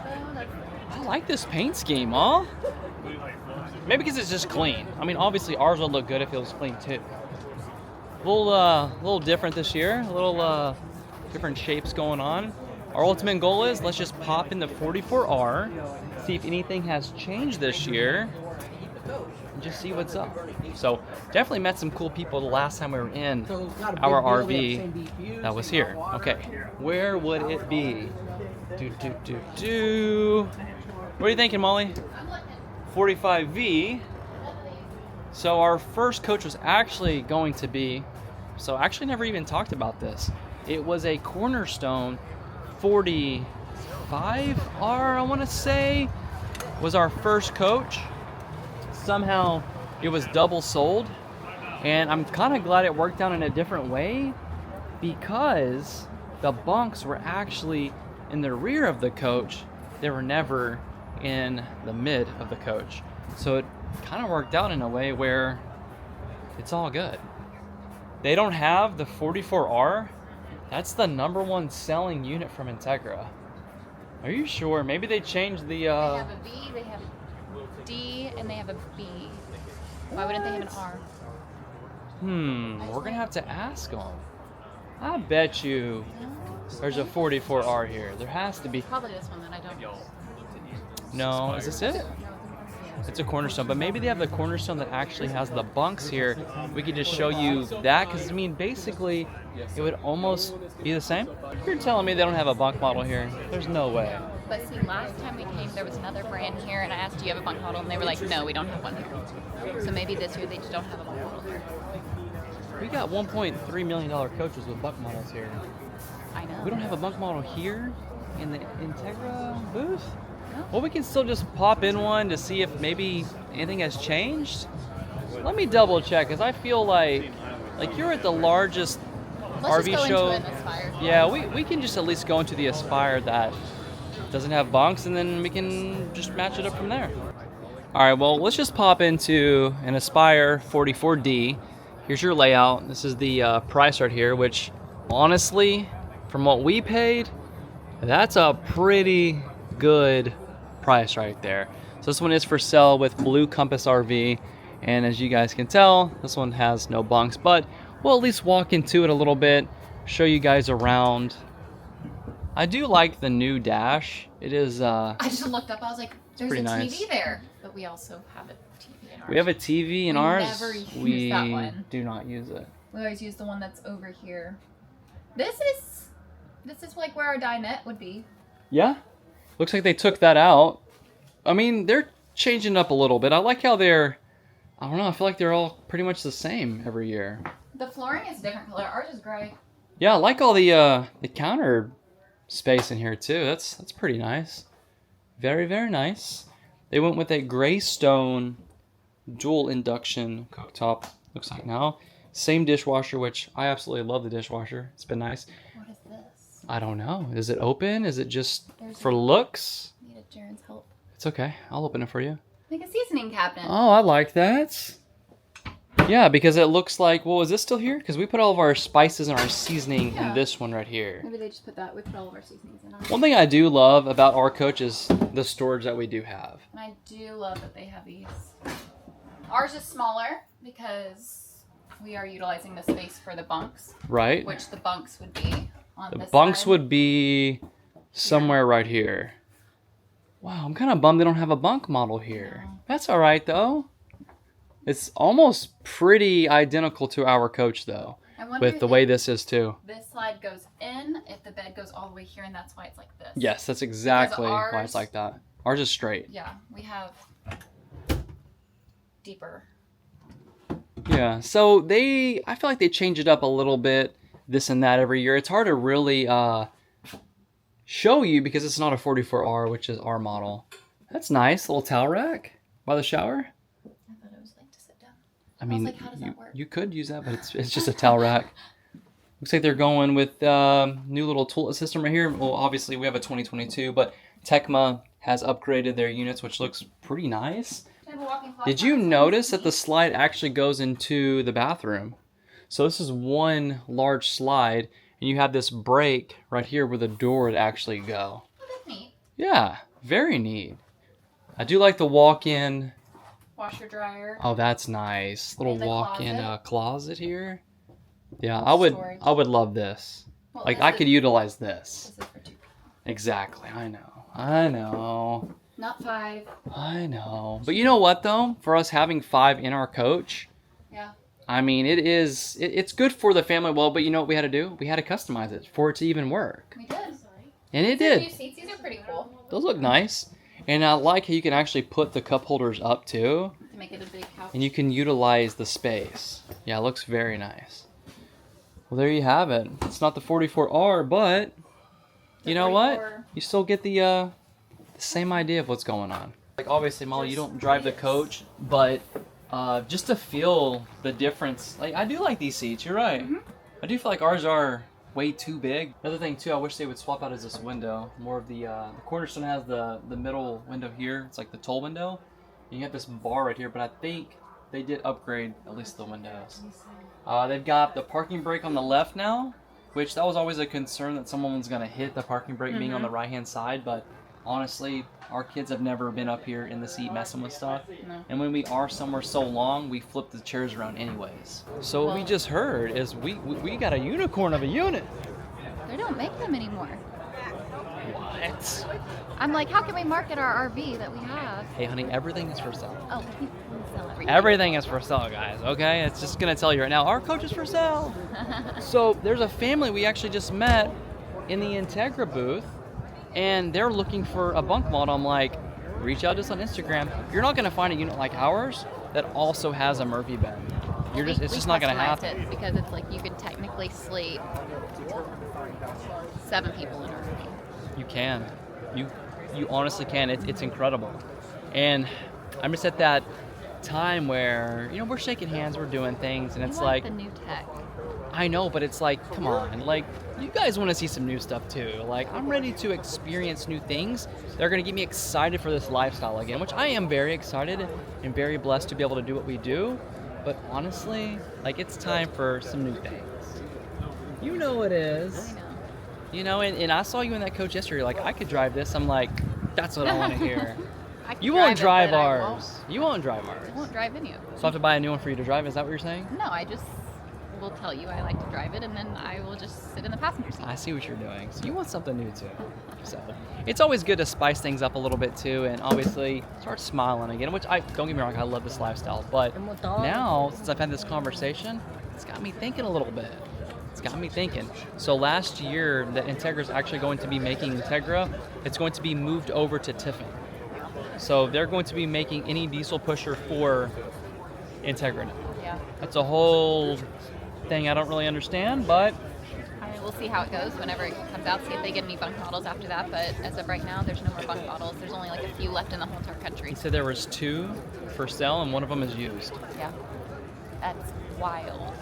I like this paint scheme, huh? Maybe because it's just clean. I mean, obviously ours would look good if it was clean too. Little different this year. A little different shapes going on. Our ultimate goal is let's just pop in the 44R, see if anything has changed this year, and just see what's up. So definitely met some cool people the last time we were in our RV that was here. Okay, where would it be? What are you thinking, Molly? 45V. So our first coach was actually going to be, so I actually never even talked about this. It was a Cornerstone 45R, I want to say, was our first coach. Somehow it was double sold, and I'm kind of glad it worked out in a different way because the bunks were actually in the rear of the coach. They were never in the mid of the coach. So it kind of worked out in a way where it's all good. They don't have the 44R. That's the #1 selling unit from Entegra. Are you sure? Maybe they changed the... They have a V, they have a D, and they have a B. Why wouldn't they have an R? We're gonna have to ask them. I bet you there's a 44R here. There has to be. Probably this one that I don't. No, is this it? It's a Cornerstone, but maybe they have the Cornerstone that actually has the bunks here. We could just show you that, because I mean, basically, it would almost be the same. You're telling me they don't have a bunk model here? There's no way. But see, last time we came, there was another brand here, and I asked, do you have a bunk model? And they were like, no, we don't have one here. So maybe this year they just don't have a bunk model here. We got $1.3 million coaches with bunk models here. I know. We don't have a bunk model here in the Entegra booth? Well, we can still just pop in one to see if maybe anything has changed. Let me double check, because I feel like you're at the largest Let's RV just go show. into an Aspire. Yeah, we can just at least go into the Aspire that doesn't have bunks, and then we can just match it up from there. All right, well, let's just pop into an Aspire 44D. Here's your layout. This is the price right here, which honestly, from what we paid, that's a pretty good price right there. So this one is for sale with Blue Compass RV, and as you guys can tell, this one has no bunks, but we'll at least walk into it a little bit, show you guys around. I do like the new dash. It is I just looked up, I was like, there's a nice. TV there. But we also have a TV in ours. We have a TV in ours. Never use we that one. do not use it. We always use the one that's over here. This is like where our dinette would be. Yeah, looks like they took that out. I mean, they're changing up a little bit. I like how they're, I don't know, I feel like they're all pretty much the same every year. The flooring is a different color. Ours is gray. Yeah, I like all the counter space in here too. That's pretty nice. Very, very nice. They went with a gray stone dual induction cooktop, looks like now. Same dishwasher, which I absolutely love the dishwasher. It's been nice. What is this? I don't know. Is it open? Is it just There's for looks? Needed Jaren's help. It's okay. I'll open it for you. Like a seasoning cabinet. Oh, I like that. Yeah, because it looks like, well, is this still here? Because we put all of our spices and our seasoning in this one right here. Maybe they just put that. We put all of our seasonings in ours. One thing I do love about our coach is the storage that we do have. And I do love that they have these. Ours is smaller because we are utilizing the space for the bunks. Right. Which the bunks would be on The this bunks side. would be somewhere right here. Wow, I'm kind of bummed they don't have a bunk model here. No. That's all right, though. It's almost pretty identical to our coach, though, with the way this is, too. This slide goes in if the bed goes all the way here, and that's why it's like this. Yes, that's exactly why it's like that. Ours is straight. Yeah, we have deeper. Yeah, so I feel like they change it up a little bit, this and that every year. It's hard to really show you because it's not a 44R, which is our model. That's nice, little towel rack by the shower. I thought it was like to sit down. I mean, like, how does that work? You could use that, but it's just a towel rack. Looks like they're going with new little toilet system right here. Well, obviously we have a 2022, but Tecma has upgraded their units, which looks pretty nice. Did you notice that the slide actually goes into the bathroom? So this is one large slide, and you have this break right here where the door would actually go. Oh, that's neat. Yeah, very neat. I do like the walk-in. Washer dryer. Oh, that's nice. Little And the walk-in closet here. Yeah, Storage. I would love this. Well, Like this I is- could utilize this. This is for 2 people. Exactly. I know. Not 5. I know. But you know what though? For us having 5 in our coach, Yeah. I mean, it's good for the family. Well, but you know what we had to do? We had to customize it for it to even work. We did. And it These are new did. seats. These are pretty cool. Those look nice. And I like how you can actually put the cup holders up too. To make it a big couch. And you can utilize the space. Yeah, it looks very nice. Well, there you have it. It's not the 44R, but you know what? You still get the same idea of what's going on. Like obviously, Molly, you don't drive the coach, but just to feel the difference. Like I do like these seats. You're right. I do feel like ours are way too big. Another thing too, I wish they would swap out is this window. More of the Cornerstone has the middle window here. It's like the toll window. And you have this bar right here, but I think they did upgrade at least the windows. They've got the parking brake on the left now, which that was always a concern that someone was gonna hit the parking brake being on the right hand side. But honestly, our kids have never been up here in the seat messing with stuff. No. And when we are somewhere so long, we flip the chairs around anyways. So what we just heard is we got a unicorn of a unit. They don't make them anymore. What? I'm like, how can we market our RV that we have? Hey honey, everything is for sale. Oh, we can sell everything. Everything is for sale, guys, okay? It's just gonna tell you right now, our coach is for sale. So there's a family we actually just met in the Entegra booth, and they're looking for a bunk model. I'm like, reach out to us on Instagram. You're not gonna find a unit like ours that also has a Murphy bed. It's just not gonna customized happen. it because it's like you could technically sleep 7 people in our RV. You can. You honestly can. It's incredible. And I'm just at that time where, you know, we're shaking hands, we're doing things, and it's You like, the new tech. I know, but it's like, come on, like, you guys want to see some new stuff too. Like, I'm ready to experience new things. They're going to get me excited for this lifestyle again, which I am very excited and very blessed to be able to do what we do. But honestly, like, it's time for some new things. You know it is. I know. You know, and I saw you in that coach yesterday. Like, I could drive this. I'm like, that's what I want to hear. I can You won't drive it, but I ours. You won't drive ours. won't drive any of it. So I have to buy a new one for you to drive. Is that what you're saying? No, I just will tell you I like to drive it, and then I will just sit in the passenger seat. I see what you're doing. So you want something new too. So it's always good to spice things up a little bit too, and obviously start smiling again. Which don't get me wrong, I love this lifestyle. But now, since I've had this conversation, it's got me thinking a little bit. It's got me thinking. So last year, the Entegra is actually going to be making Entegra. It's going to be moved over to Tiffin. So they're going to be making any diesel pusher for Entegra now. Yeah. That's a whole thing I don't really understand, but I mean, we'll see how it goes whenever it comes out, see if they get any bunk models after that. But as of right now, there's no more bunk models. There's only like a few left in the whole entire country. he said there was 2 for sale and one of them is used. Yeah. That's wild.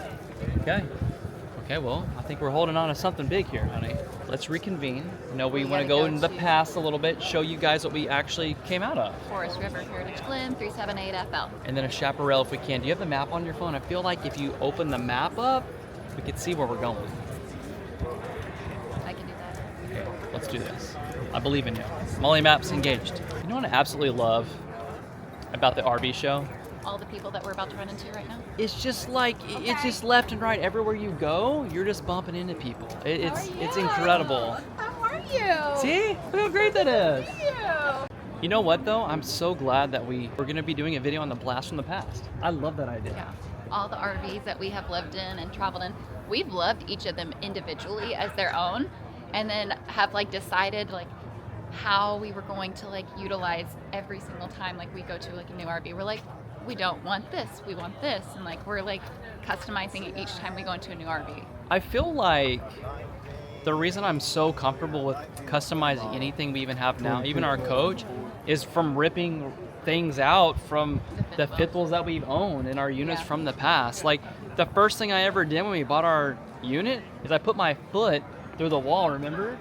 Okay, well, I think we're holding on to something big here, honey. Let's reconvene. You know, we We want to gotta go go into the to- past a little bit, show you guys what we actually came out of. Forest River Heritage Glen, 378FL. And then a chaparral if we can. Do you have the map on your phone? I feel like if you open the map up, we could see where we're going. I can do that. Okay, let's do this. I believe in you. Molly Maps engaged. You know what I absolutely love about the RV show? All the people that we're about to run into right now. It's just like it's just left and right everywhere you go. You're just bumping into people. It's incredible. How are you? See, look how great that is. you. You know what though? I'm so glad that we're gonna be doing a video on the blast from the past. I love that idea. Yeah. All the RVs that we have lived in and traveled in, we've loved each of them individually as their own, and then have like decided like how we were going to like utilize every single time like we go to like a new RV. We're like, we don't want this, we want this, and like we're like customizing it each time we go into a new RV. I feel like the reason I'm so comfortable with customizing anything we even have now, even our coach, is from ripping things out from the fifth wheels that we've owned in our units Yeah. from the past. Like the first thing I ever did when we bought our unit is I put my foot through the wall, remember?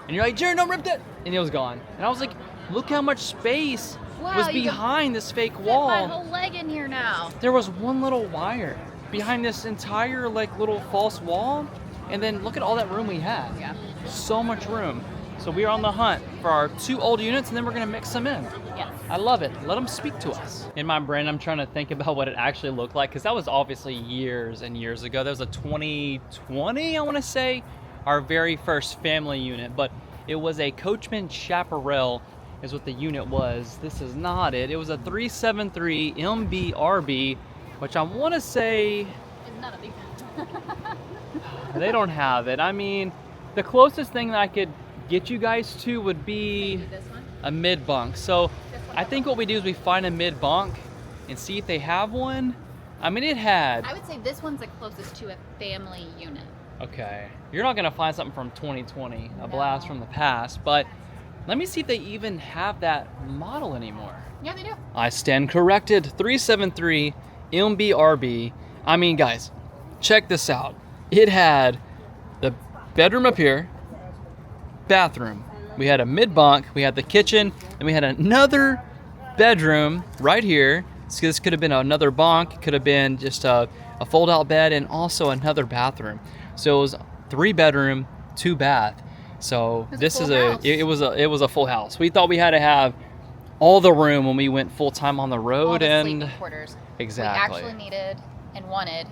And you're like, Jared, don't rip that! And it was gone. And I was like, look how much space Wow, was you can behind this fake Fit wall. my whole leg in here now. There was one little wire behind this entire like little false wall, and then look at all that room we had. Yeah. So much room. So we are on the hunt for our 2 old units, and then we're gonna mix them in. Yes. I love it. Let them speak to us. In my brain, I'm trying to think about what it actually looked like, because that was obviously years and years ago. That was a 2020, I want to say, our very first family unit. But it was a Coachman Chaparral is what the unit was. This is not it. It was a 373 MBRB, which I want to say... It's not a big they don't have it. I mean, the closest thing that I could get you guys to would be this one. a mid bunk. So I think what we do is we find a mid bunk and see if they have one. I mean, it had... I would say this one's the closest to a family unit. Okay. You're not going to find something from 2020, a blast No. from the past, but let me see if they even have that model anymore. Yeah, they do. I stand corrected. 373 MBRB. I mean, guys, check this out. It had the bedroom up here, bathroom. We had a mid bunk, we had the kitchen, and we had another bedroom right here. So this could have been another bunk, could have been just a fold out bed, and also another bathroom. So it was 3 bedroom, 2 bath. So this is it was a full house. We thought we had to have all the room when we went full time on the road, All the and sleeping quarters. exactly. We actually needed and wanted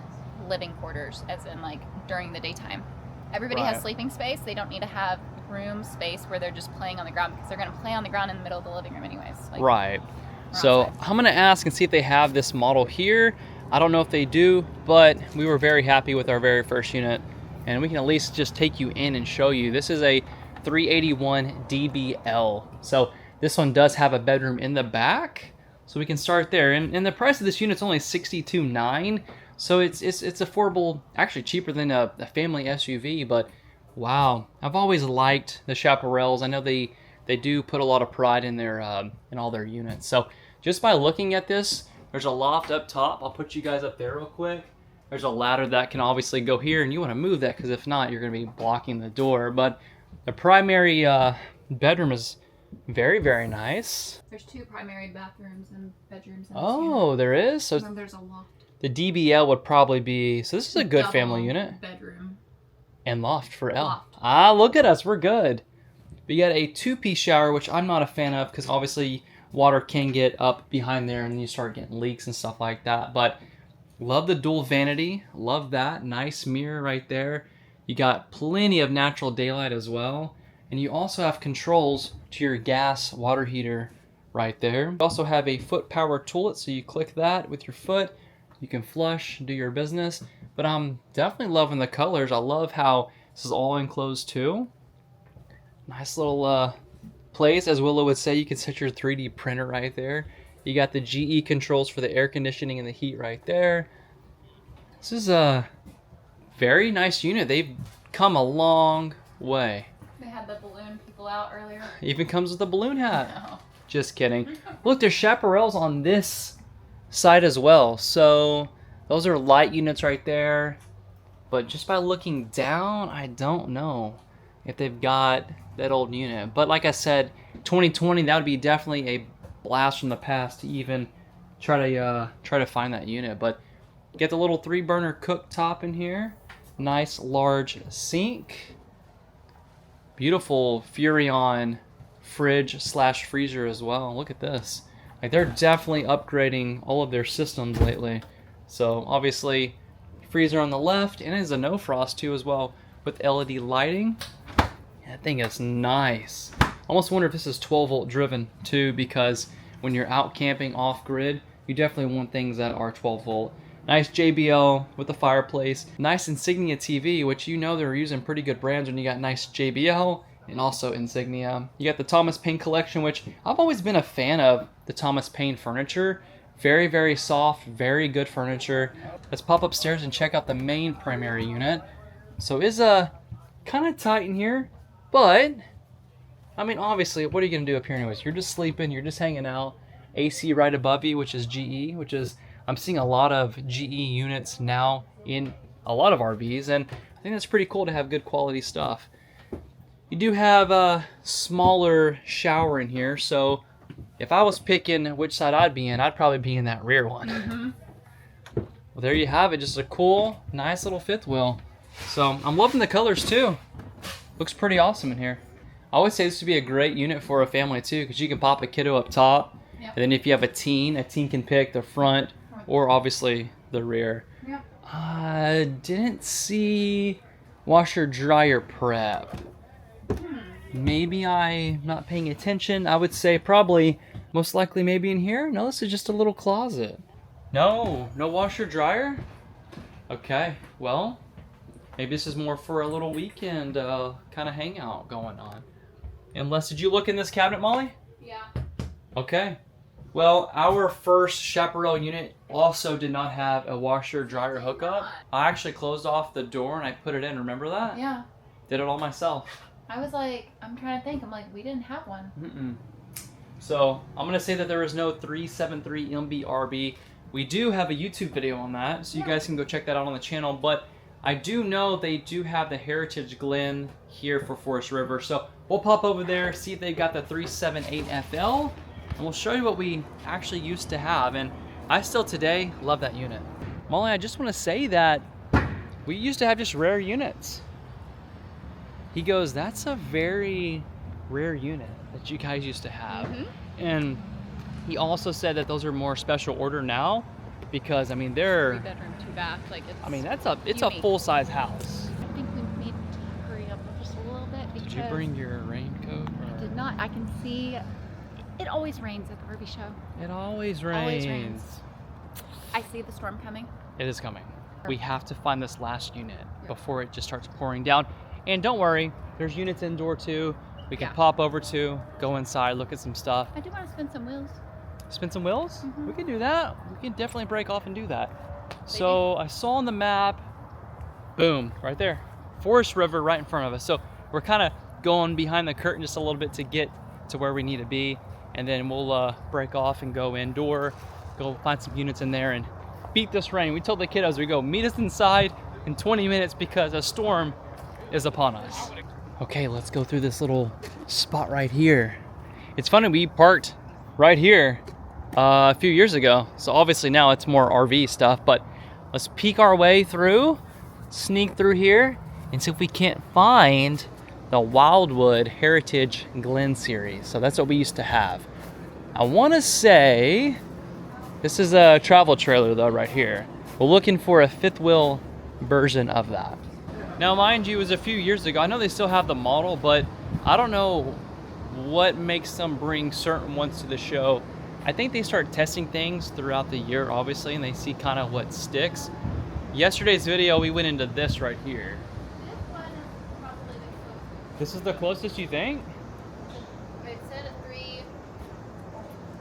living quarters, as in like during the daytime. Everybody Right. has sleeping space. They don't need to have room space where they're just playing on the ground, because they're going to play on the ground in the middle of the living room anyways. Like, Right. we're So outside. I'm gonna ask and see if they have this model here. I don't know if they do, but we were very happy with our very first unit, and we can at least just take you in and show you. This is a 381 DBL. So this one does have a bedroom in the back, so we can start there. And the price of this unit is only $62,900, so it's affordable, actually cheaper than a family SUV. But wow, I've always liked the Chaparrals. I know they do put a lot of pride in their in all their units. So just by looking at this, there's a loft up top. I'll put you guys up there real quick. There's a ladder that can obviously go here, and you want to move that, because if not, you're going to be blocking the door. But the primary bedroom is very, very nice. There's 2 primary bathrooms and bedrooms. In Oh, there is? So and then there's a loft. the DBL would probably be, so this is a good family unit. Bedroom. And loft for L. Loft. Ah, look at us, we're good. We got a 2-piece shower, which I'm not a fan of, because obviously water can get up behind there and then you start getting leaks and stuff like that. But love the dual vanity, love that. Nice mirror right there. You got plenty of natural daylight as well. And you also have controls to your gas water heater right there. You also have a foot power toilet, so you click that with your foot. You can flush, do your business. But I'm definitely loving the colors. I love how this is all enclosed too. Nice little place, as Willow would say. You can set your 3D printer right there. You got the GE controls for the air conditioning and the heat right there. This is a very nice unit. They've come a long way. They had the balloon people out earlier. Even comes with a balloon hat. No. Just kidding. Look, there's chaparrals on this side as well. So those are light units right there. But just by looking down, I don't know if they've got that old unit. But like I said, 2020, that would be definitely a blast from the past to even try to find that unit. But get the little 3-burner cooktop in here. Nice large sink. Beautiful Furrion fridge slash freezer as well. Look at this. Like, they're definitely upgrading all of their systems lately. So obviously freezer on the left, and it is a no frost too as well with LED lighting. That thing is nice. Almost wonder if this is 12 volt driven too, because when you're out camping off grid, you definitely want things that are 12 volt. Nice JBL with the fireplace. Nice Insignia TV, which you know they're using pretty good brands when you got nice JBL and also Insignia. You got the Thomas Paine collection, which I've always been a fan of the Thomas Paine furniture. Very, very soft, very good furniture. Let's pop upstairs and check out the main primary unit. So it's kind of tight in here, but I mean, obviously, what are you gonna do up here anyways? You're just sleeping, you're just hanging out. AC right above you, which is GE, which is, I'm seeing a lot of GE units now in a lot of RVs, and I think that's pretty cool to have good quality stuff. You do have a smaller shower in here, so if I was picking which side I'd be in, I'd probably be in that rear one. Mm-hmm. Well, there you have it, just a cool, nice little fifth wheel. So I'm loving the colors too. Looks pretty awesome in here. I always say this would be a great unit for a family too, because you can pop a kiddo up top, Yep. and then if you have a teen can pick the front or obviously the rear. Yep. Didn't see washer dryer prep. Maybe I'm not paying attention. I would say probably most likely maybe in here. No, this is just a little closet. No washer dryer. Okay, well, maybe this is more for a little weekend kind of hangout going on. Unless, did you look in this cabinet, Molly? Yeah. Okay. Well, our first chaparral unit also did not have a washer dryer hookup. I actually closed off the door and I put it in. Remember that? Yeah. Did it all myself. I was like, I'm trying to think. I'm like, we didn't have one. So I'm gonna say that there is no 373 MBRB. We do have a YouTube video on that, so you guys can go check that out on the channel. But I do know they do have the Heritage Glen here for Forest River, so we'll pop over there, see if they got the 378 FL, and we'll show you what we actually used to have. And I still today love that unit. Molly, I just want to say that we used to have just rare units. He goes, that's a very rare unit that you guys used to have. And he also said that those are more special order now because, I mean, they're 3-bedroom, 2-bath. Like, it's, I mean, it's a unique. Full-size house. I think we need to hurry up just a little bit because Did you bring your raincoat? I did not. I can see it always rains at the RV show. It always rains. Always rains. I see the storm coming. It is coming. We have to find this last unit before it just starts pouring down. And don't worry, there's units indoor too. We can pop over to, go inside, look at some stuff. I do want to spin some wheels. Spin some wheels? We can do that. We can definitely break off and do that. So I saw on the map, boom, right there. Forest River right in front of us. So we're kind of going behind the curtain just a little bit to get to where we need to be. And then we'll break off and go indoor, go find some units in there and beat this rain. We told the kiddos, we go, meet us inside in 20 minutes because a storm is upon us. Okay, let's go through this little spot right here. It's funny, we parked right here a few years ago. So obviously now it's more RV stuff, but let's peek our way through, sneak through here, and see if we can't find the Wildwood Heritage Glen series. So that's what we used to have. I wanna say, this is a travel trailer though right here. We're looking for a fifth wheel version of that. Now, mind you, it was a few years ago. I know they still have the model, but I don't know what makes them bring certain ones to the show. I think they start testing things throughout the year, obviously, and they see kind of what sticks. Yesterday's video, we went into this right here. This one is probably the closest. This is the closest, you think? It said a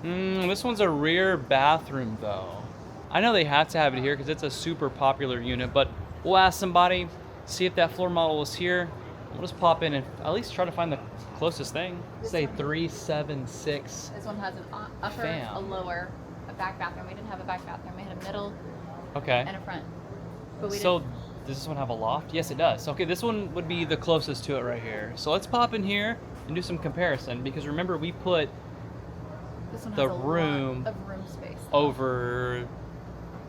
3. This one's a rear bathroom, though. I know they have to have it here because it's a super popular unit, but we'll ask somebody, see if that floor model is here. We'll just pop in and at least try to find the closest thing. Say 376. This one has an upper, Fam. a lower, a back bathroom. We didn't have a back bathroom. We had a middle Okay. and a front. But we So does this one have a loft? Yes, it does. Okay, this one would be the closest to it right here. So let's pop in here and do some comparison because remember we put this one the has a room lot of room space. over.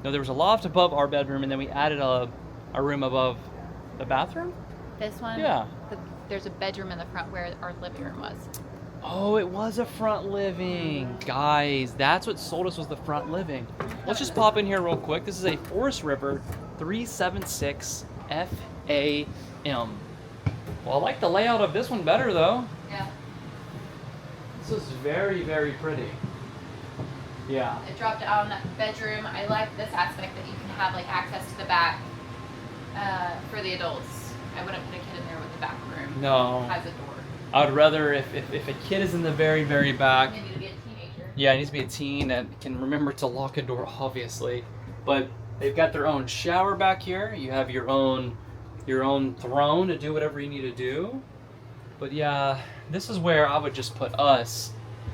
No, there was a loft above our bedroom, and then we added a room above the bathroom. This one, Yeah. There's a bedroom in the front where our living room was. Oh, it was a front living. Guys, that's what sold us was the front living. Let's just pop in here real quick. This is a Forest River 376 FAM. Well, I like the layout of this one better though. Yeah. This is very, very pretty. Yeah. It dropped down bedroom. I like this aspect that you can have like access to the back for the adults. I wouldn't put a kid in there with the back room. No. It has a door. I would rather if a kid is in the very, very back. They need to be a teenager. Yeah, it needs to be a teen that can remember to lock a door, obviously. But they've got their own shower back here. You have your own throne to do whatever you need to do. But yeah, this is where I would just put us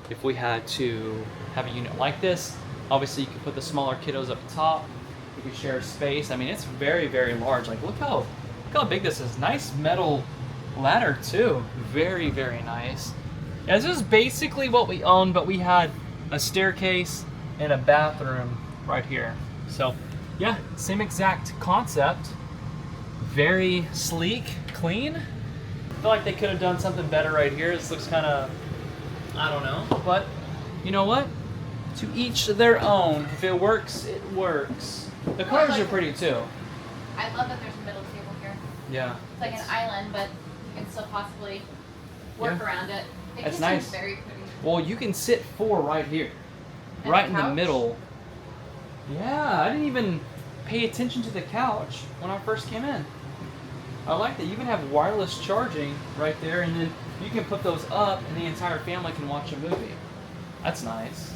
if we had to have a unit like this. Obviously, you can put the smaller kiddos up top. You can share space. I mean, it's very, very large. Like, look how big this is. Nice metal ladder too. Very, very nice. Yeah, this is basically what we owned, but we had a staircase and a bathroom right here. So yeah, same exact concept. Very sleek, clean. feel like they could have done something better right here. This looks kind of, I don't know. But you know what? To each their own. If it works, it works. The cars are pretty too. I love that there's a middle table here. Yeah. It's like an island, but you can still possibly work around it. That's nice. Very pretty. Well, you can sit 4 right here. And right the in the couch? middle. Yeah, I didn't even pay attention to the couch when I first came in. I like that you even have wireless charging right there, and then you can put those up and the entire family can watch a movie. That's nice.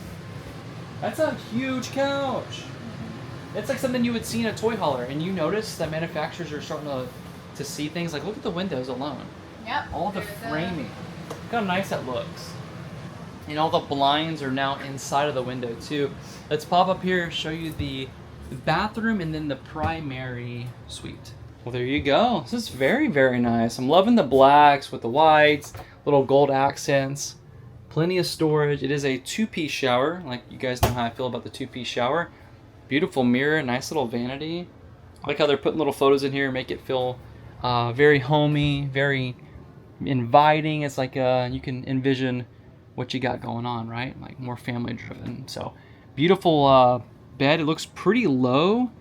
That's a huge couch. It's like something you would see in a toy hauler, and you notice that manufacturers are starting to see things like, look at the windows alone. Yep. All the framing. Look how nice that looks. And all the blinds are now inside of the window too. Let's pop up here, show you the bathroom and then the primary suite. Well, there you go. This is very, very nice. I'm loving the blacks with the whites, little gold accents, plenty of storage. It is a 2-piece shower. Like, you guys know how I feel about the 2-piece shower. Beautiful mirror, nice little vanity. I like how they're putting little photos in here, make it feel very homey, very inviting. It's like you can envision what you got going on, right? Like more family driven. So beautiful bed. It looks pretty low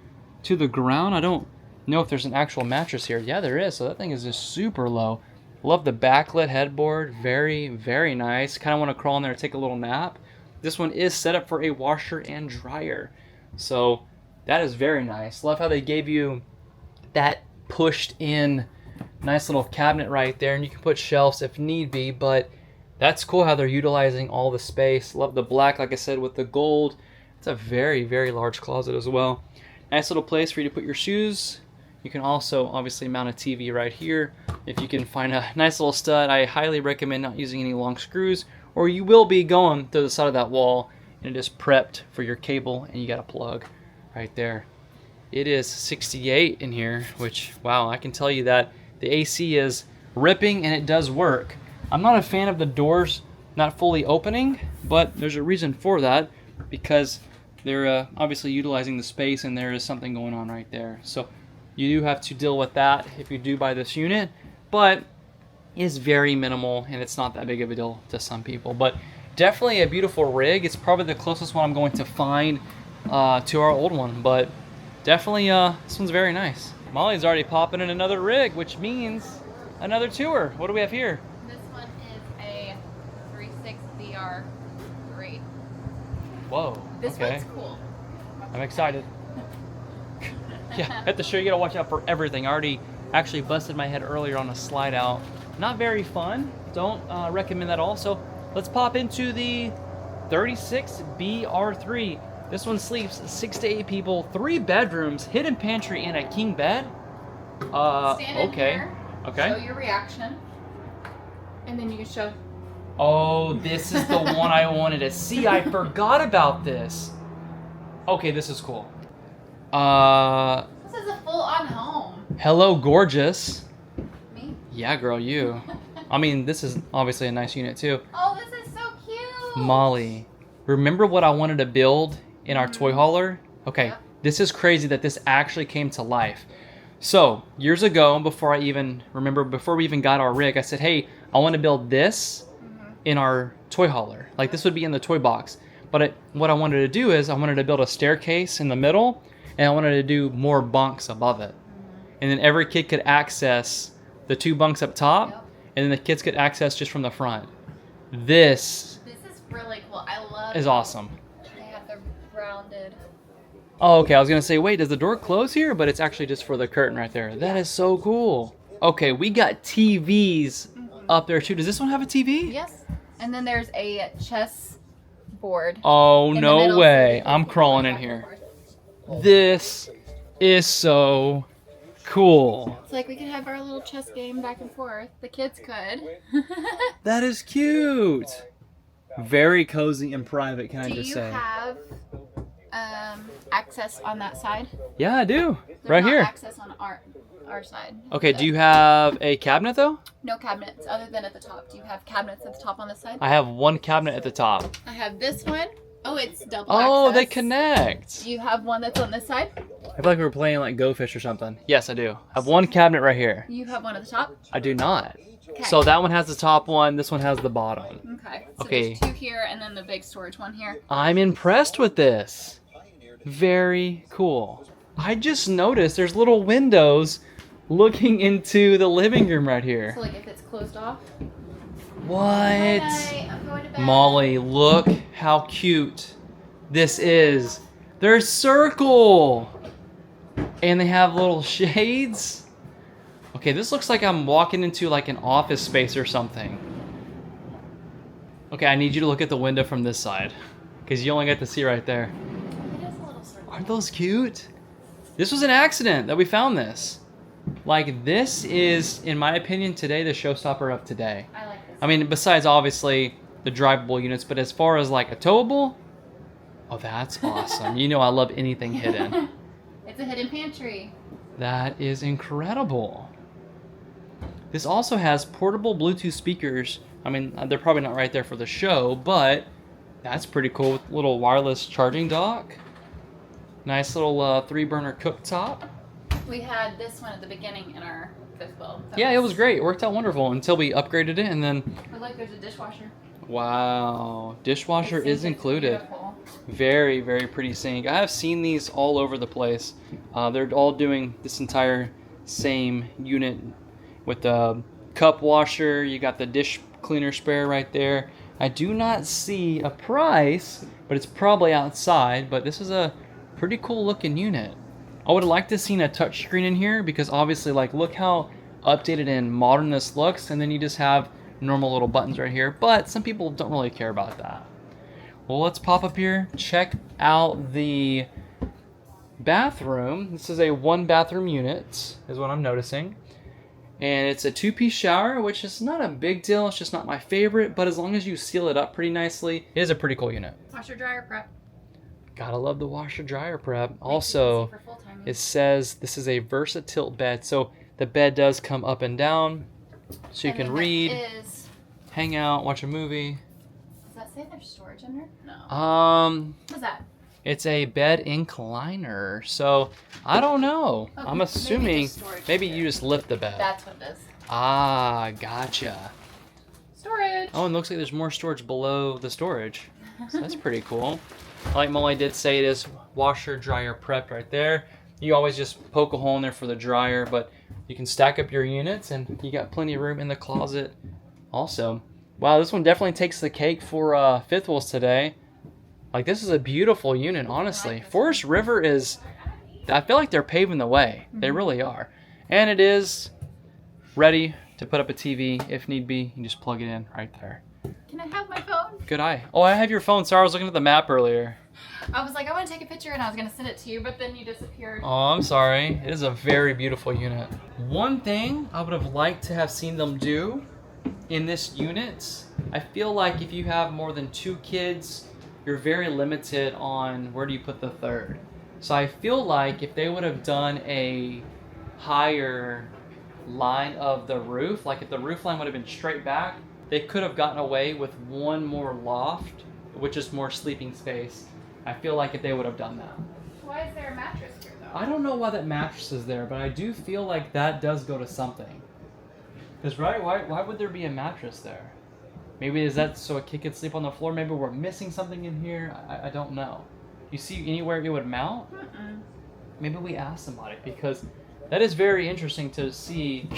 to the ground. I don't know if there's an actual mattress here. Yeah, there is. So that thing is just super low. Love the backlit headboard. Very, very nice. Kind of want to crawl in there and take a little nap. This one is set up for a washer and dryer. So that is very nice. Love how they gave you that pushed in nice little cabinet right there, and you can put shelves if need be, but that's cool how they're utilizing all the space. Love the black, like I said, with the gold. It's a very, very large closet as well. Nice little place for you to put your shoes. You can also obviously mount a TV right here. If you can find a nice little stud, I highly recommend not using any long screws, or you will be going to the side of that wall and it is prepped for your cable, and you got a plug right there. It is 68 in here, which, wow, I can tell you that the AC is ripping and it does work. I'm not a fan of the doors not fully opening, but there's a reason for that, because they're obviously utilizing the space and there is something going on right there. So you do have to deal with that if you do buy this unit, but is very minimal and it's not that big of a deal to some people. But definitely a beautiful rig. It's probably the closest one I'm going to find to our old one, but definitely this one's very nice. Molly's already popping in another rig, which means another tour. What do we have here? This one is a 3.6VR3. Whoa. This okay. one's cool. I'm excited. Yeah, I have to show you, gotta watch out for everything. I already actually busted my head earlier on a slide out. Not very fun. Don't recommend that also. Let's pop into the 36BR3. This one sleeps 6 to 8 people, 3 bedrooms, hidden pantry, and a king bed. Stand in Okay. here, Okay. show your reaction, and then you can show. Oh, this is the one I wanted to see. I forgot about this. Okay, this is cool. This is a full-on home. Hello, gorgeous. Me? Yeah, girl, you. I mean, this is obviously a nice unit too. Oh, this is so cute. Molly, remember what I wanted to build in our toy hauler? Okay, Yep. This is crazy that this actually came to life. So, years ago, before we even got our rig, I said, hey, I want to build this in our toy hauler. Like, this would be in the toy box. But what I wanted to do is I wanted to build a staircase in the middle, and I wanted to do more bunks above it. And then every kid could access the 2 bunks up top, Yep. and then the kids could access just from the front. This This is really cool. I love is awesome. They have the rounded. Oh, okay. I was going to say, wait, does the door close here? But it's actually just for the curtain right there. That is so cool. Okay, we got TVs up there too. Does this one have a TV? Yes. And then there's a chess board. Oh, in the no middle, so way. you can I'm go crawling in back and here. forth. This is so cool. It's like we could have our little chess game back and forth. The kids could. That is cute. Very cozy and private, can I Do just you say? have access on that side? Yeah, I do. There's Right not here. access on our side. Okay, do you have a cabinet though? No cabinets other than at the top. Do you have cabinets at the top on this side? I have one cabinet at the top. I have this one. Oh, it's double Oh, they access. connect. Do you have one that's on this side? I feel like we were playing like Go Fish or something. Yes, I do. I have one cabinet right here. You have one at the top? I do not. So that one has the top one. This one has the bottom. Okay. So Okay. there's 2 here and then the big storage one here. I'm impressed with this. Very cool. I just noticed there's little windows looking into the living room right here. So like if it's closed off. What? Night, I'm going to bed. Molly, look how cute this is. They're circle. And they have little shades. Okay, this looks like I'm walking into like an office space or something. Okay, I need you to look at the window from this side. Because you only get to see right there. It is a little circle. Aren't those cute? This was an accident that we found this. Like, this is, in my opinion, today, the showstopper of today. I like this. I mean, besides, obviously, the drivable units, but as far as, like, a towable, oh, that's awesome. You know I love anything hidden. It's a hidden pantry. That is incredible. This also has portable Bluetooth speakers. I mean, they're probably not right there for the show, but that's pretty cool with little wireless charging dock. Nice little 3-burner cooktop. We had this one at the beginning in our fifth wheel. Yeah, it was great. It worked out wonderful until we upgraded it, and then... But look, there's a dishwasher. Wow. Dishwasher is included. Beautiful. Very, very pretty sink. I have seen these all over the place. They're all doing this entire same unit with the cup washer. You got the dish cleaner spare right there. I do not see a price, but it's probably outside. But this is a pretty cool looking unit. I would have liked to have seen a touchscreen in here because obviously, like, look how updated and modern this looks. And then you just have normal little buttons right here. But some people don't really care about that. Well, let's pop up here. Check out the bathroom. This is a 1-bathroom unit, is what I'm noticing. And it's a 2-piece shower, which is not a big deal. It's just not my favorite. But as long as you seal it up pretty nicely, it is a pretty cool unit. Washer dryer prep. Gotta love the washer dryer prep. Also, it says this is a versatile bed. So the bed does come up and down. So you can read, hang out, watch a movie. Does that say there's storage under? No. What's that? It's a bed incliner. So I don't know. Okay, I'm assuming maybe you just lift the bed. That's what it is. Ah, gotcha. Storage. Oh, and it looks like there's more storage below the storage. So that's pretty cool. Like Molly did say, it is washer dryer prepped right there. You always just poke a hole in there for the dryer, but you can stack up your units and you got plenty of room in the closet also. Wow, this one definitely takes the cake for fifth wheels today. Like, this is a beautiful unit, honestly. Forest River is, I feel like they're paving the way. They really are. And it is ready to put up a TV if need be. You can just plug it in right there. Can I have my phone? Good eye. Oh, I have your phone. Sorry, I was looking at the map earlier. I was like, I want to take a picture and I was going to send it to you, but then you disappeared. Oh, I'm sorry. It is a very beautiful unit. One thing I would have liked to have seen them do in this unit, I feel like if you have more than 2 kids, you're very limited on where do you put the third. So I feel like if they would have done a higher line of the roof, like if the roof line would have been straight back, they could have gotten away with one more loft, which is more sleeping space. I feel like if they would have done that. Why is there a mattress here, though? I don't know why that mattress is there, but I do feel like that does go to something. Because, right, why would there be a mattress there? Maybe is that so a kid could sleep on the floor? Maybe we're missing something in here? I don't know. You see anywhere it would mount? Maybe we ask somebody, because that is very interesting to see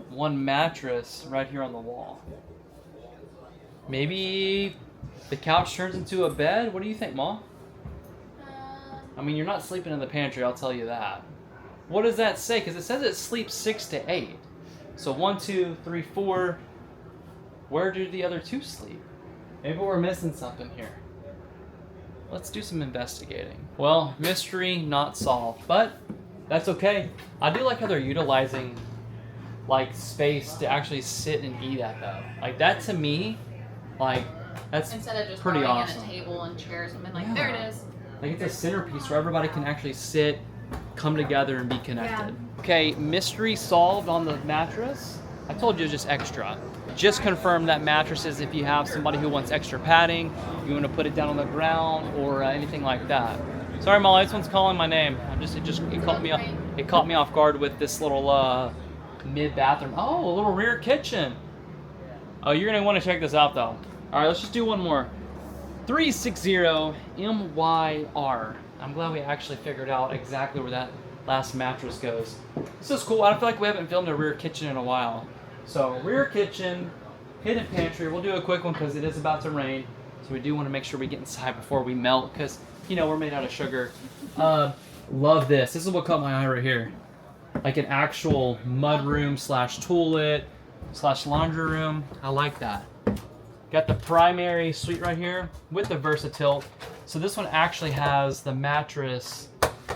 one mattress right here on the wall. Maybe the couch turns into a bed? What do you think, Mom? I mean, you're not sleeping in the pantry, I'll tell you that. What does that say? Because it says it sleeps 6 to 8. So 1, 2, 3, 4. Where do the other 2 sleep? Maybe we're missing something here. Let's do some investigating. Well, mystery not solved, but that's okay. I do like how they're utilizing like space to actually sit and eat at, though. Like, that to me, like, that's instead of just pretty throwing awesome. in a table and chairs and being like, Yeah. there it is. Like, it's a centerpiece where everybody can actually sit, come together, and be connected. Okay, mystery solved on the mattress. I told you it was just extra. Just confirm that mattresses, if you have somebody who wants extra padding, you want to put it down on the ground or anything like that. Sorry, Molly, this one's calling my name. It caught me off. It caught me off guard with this little mid bathroom. Oh, a little rear kitchen. Oh, you're gonna want to check this out though. All right, let's just do one more. 360 MYR. I'm glad we actually figured out exactly where that last mattress goes. This is cool. I feel like we haven't filmed a rear kitchen in a while. So rear kitchen, hidden pantry. We'll do a quick one because it is about to rain. So we do want to make sure we get inside before we melt because, you know, we're made out of sugar. Love this. This is what caught my eye right here. Like an actual mud room slash toilet slash laundry room. I like that. Got the primary suite right here with the Versatilt. So this one actually has the mattress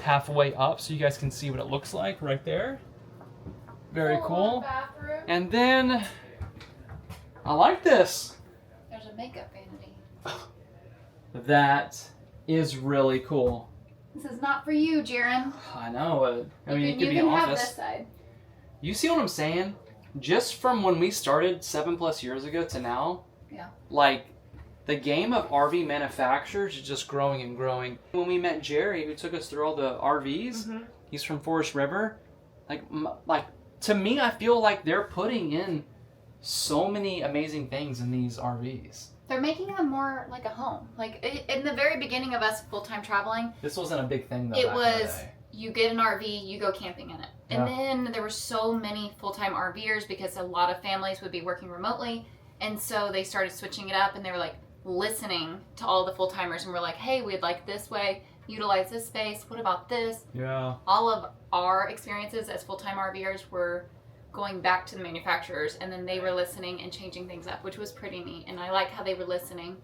halfway up so you guys can see what it looks like right there. Very cool. And then I like this. There's a makeup vanity. That is really cool. This is not for you, Jaron. I know. I mean, it could be you an can have office. this side. You see what I'm saying? Just from when we started 7+ years ago to now, Yeah. like the game of RV manufacturers is just growing and growing. When we met Jerry, who took us through all the RVs, he's from Forest River. Like to me, I feel like they're putting in so many amazing things in these RVs. They're making them more like a home. Like in the very beginning of us full-time traveling, This wasn't a big thing though. it back in the was day. you get an RV, you go camping in it. And then there were so many full-time RVers because a lot of families would be working remotely. And so they started switching it up and they were like listening to all the full-timers and we're like, hey, we'd like this way, utilize this space. What about this? Yeah. All of our experiences as full-time RVers were going back to the manufacturers and then they were listening and changing things up, which was pretty neat. And I like how they were listening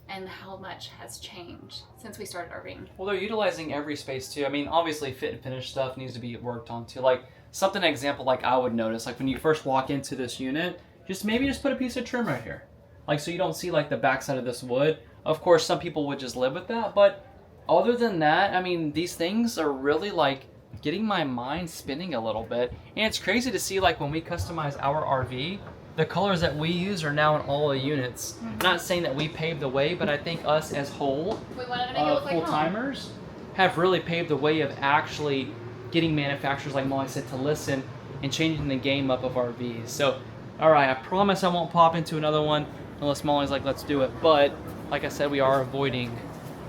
and how much has changed since we started RVing. Well, they're utilizing every space too. I mean, obviously fit and finish stuff needs to be worked on too. Like something example like I would notice, like when you first walk into this unit, maybe just put a piece of trim right here. Like so you don't see like the backside of this wood. Of course, some people would just live with that, but other than that, I mean, these things are really like getting my mind spinning a little bit. And it's crazy to see like when we customize our RV, the colors that we use are now in all the units. Not saying that we paved the way, but I think us as whole We wanted to make it look like home. full-timers have really paved the way of actually getting manufacturers like Molly said to listen and changing the game up of RVs. So, all right, I promise I won't pop into another one unless Molly's like, let's do it. But like I said, we are avoiding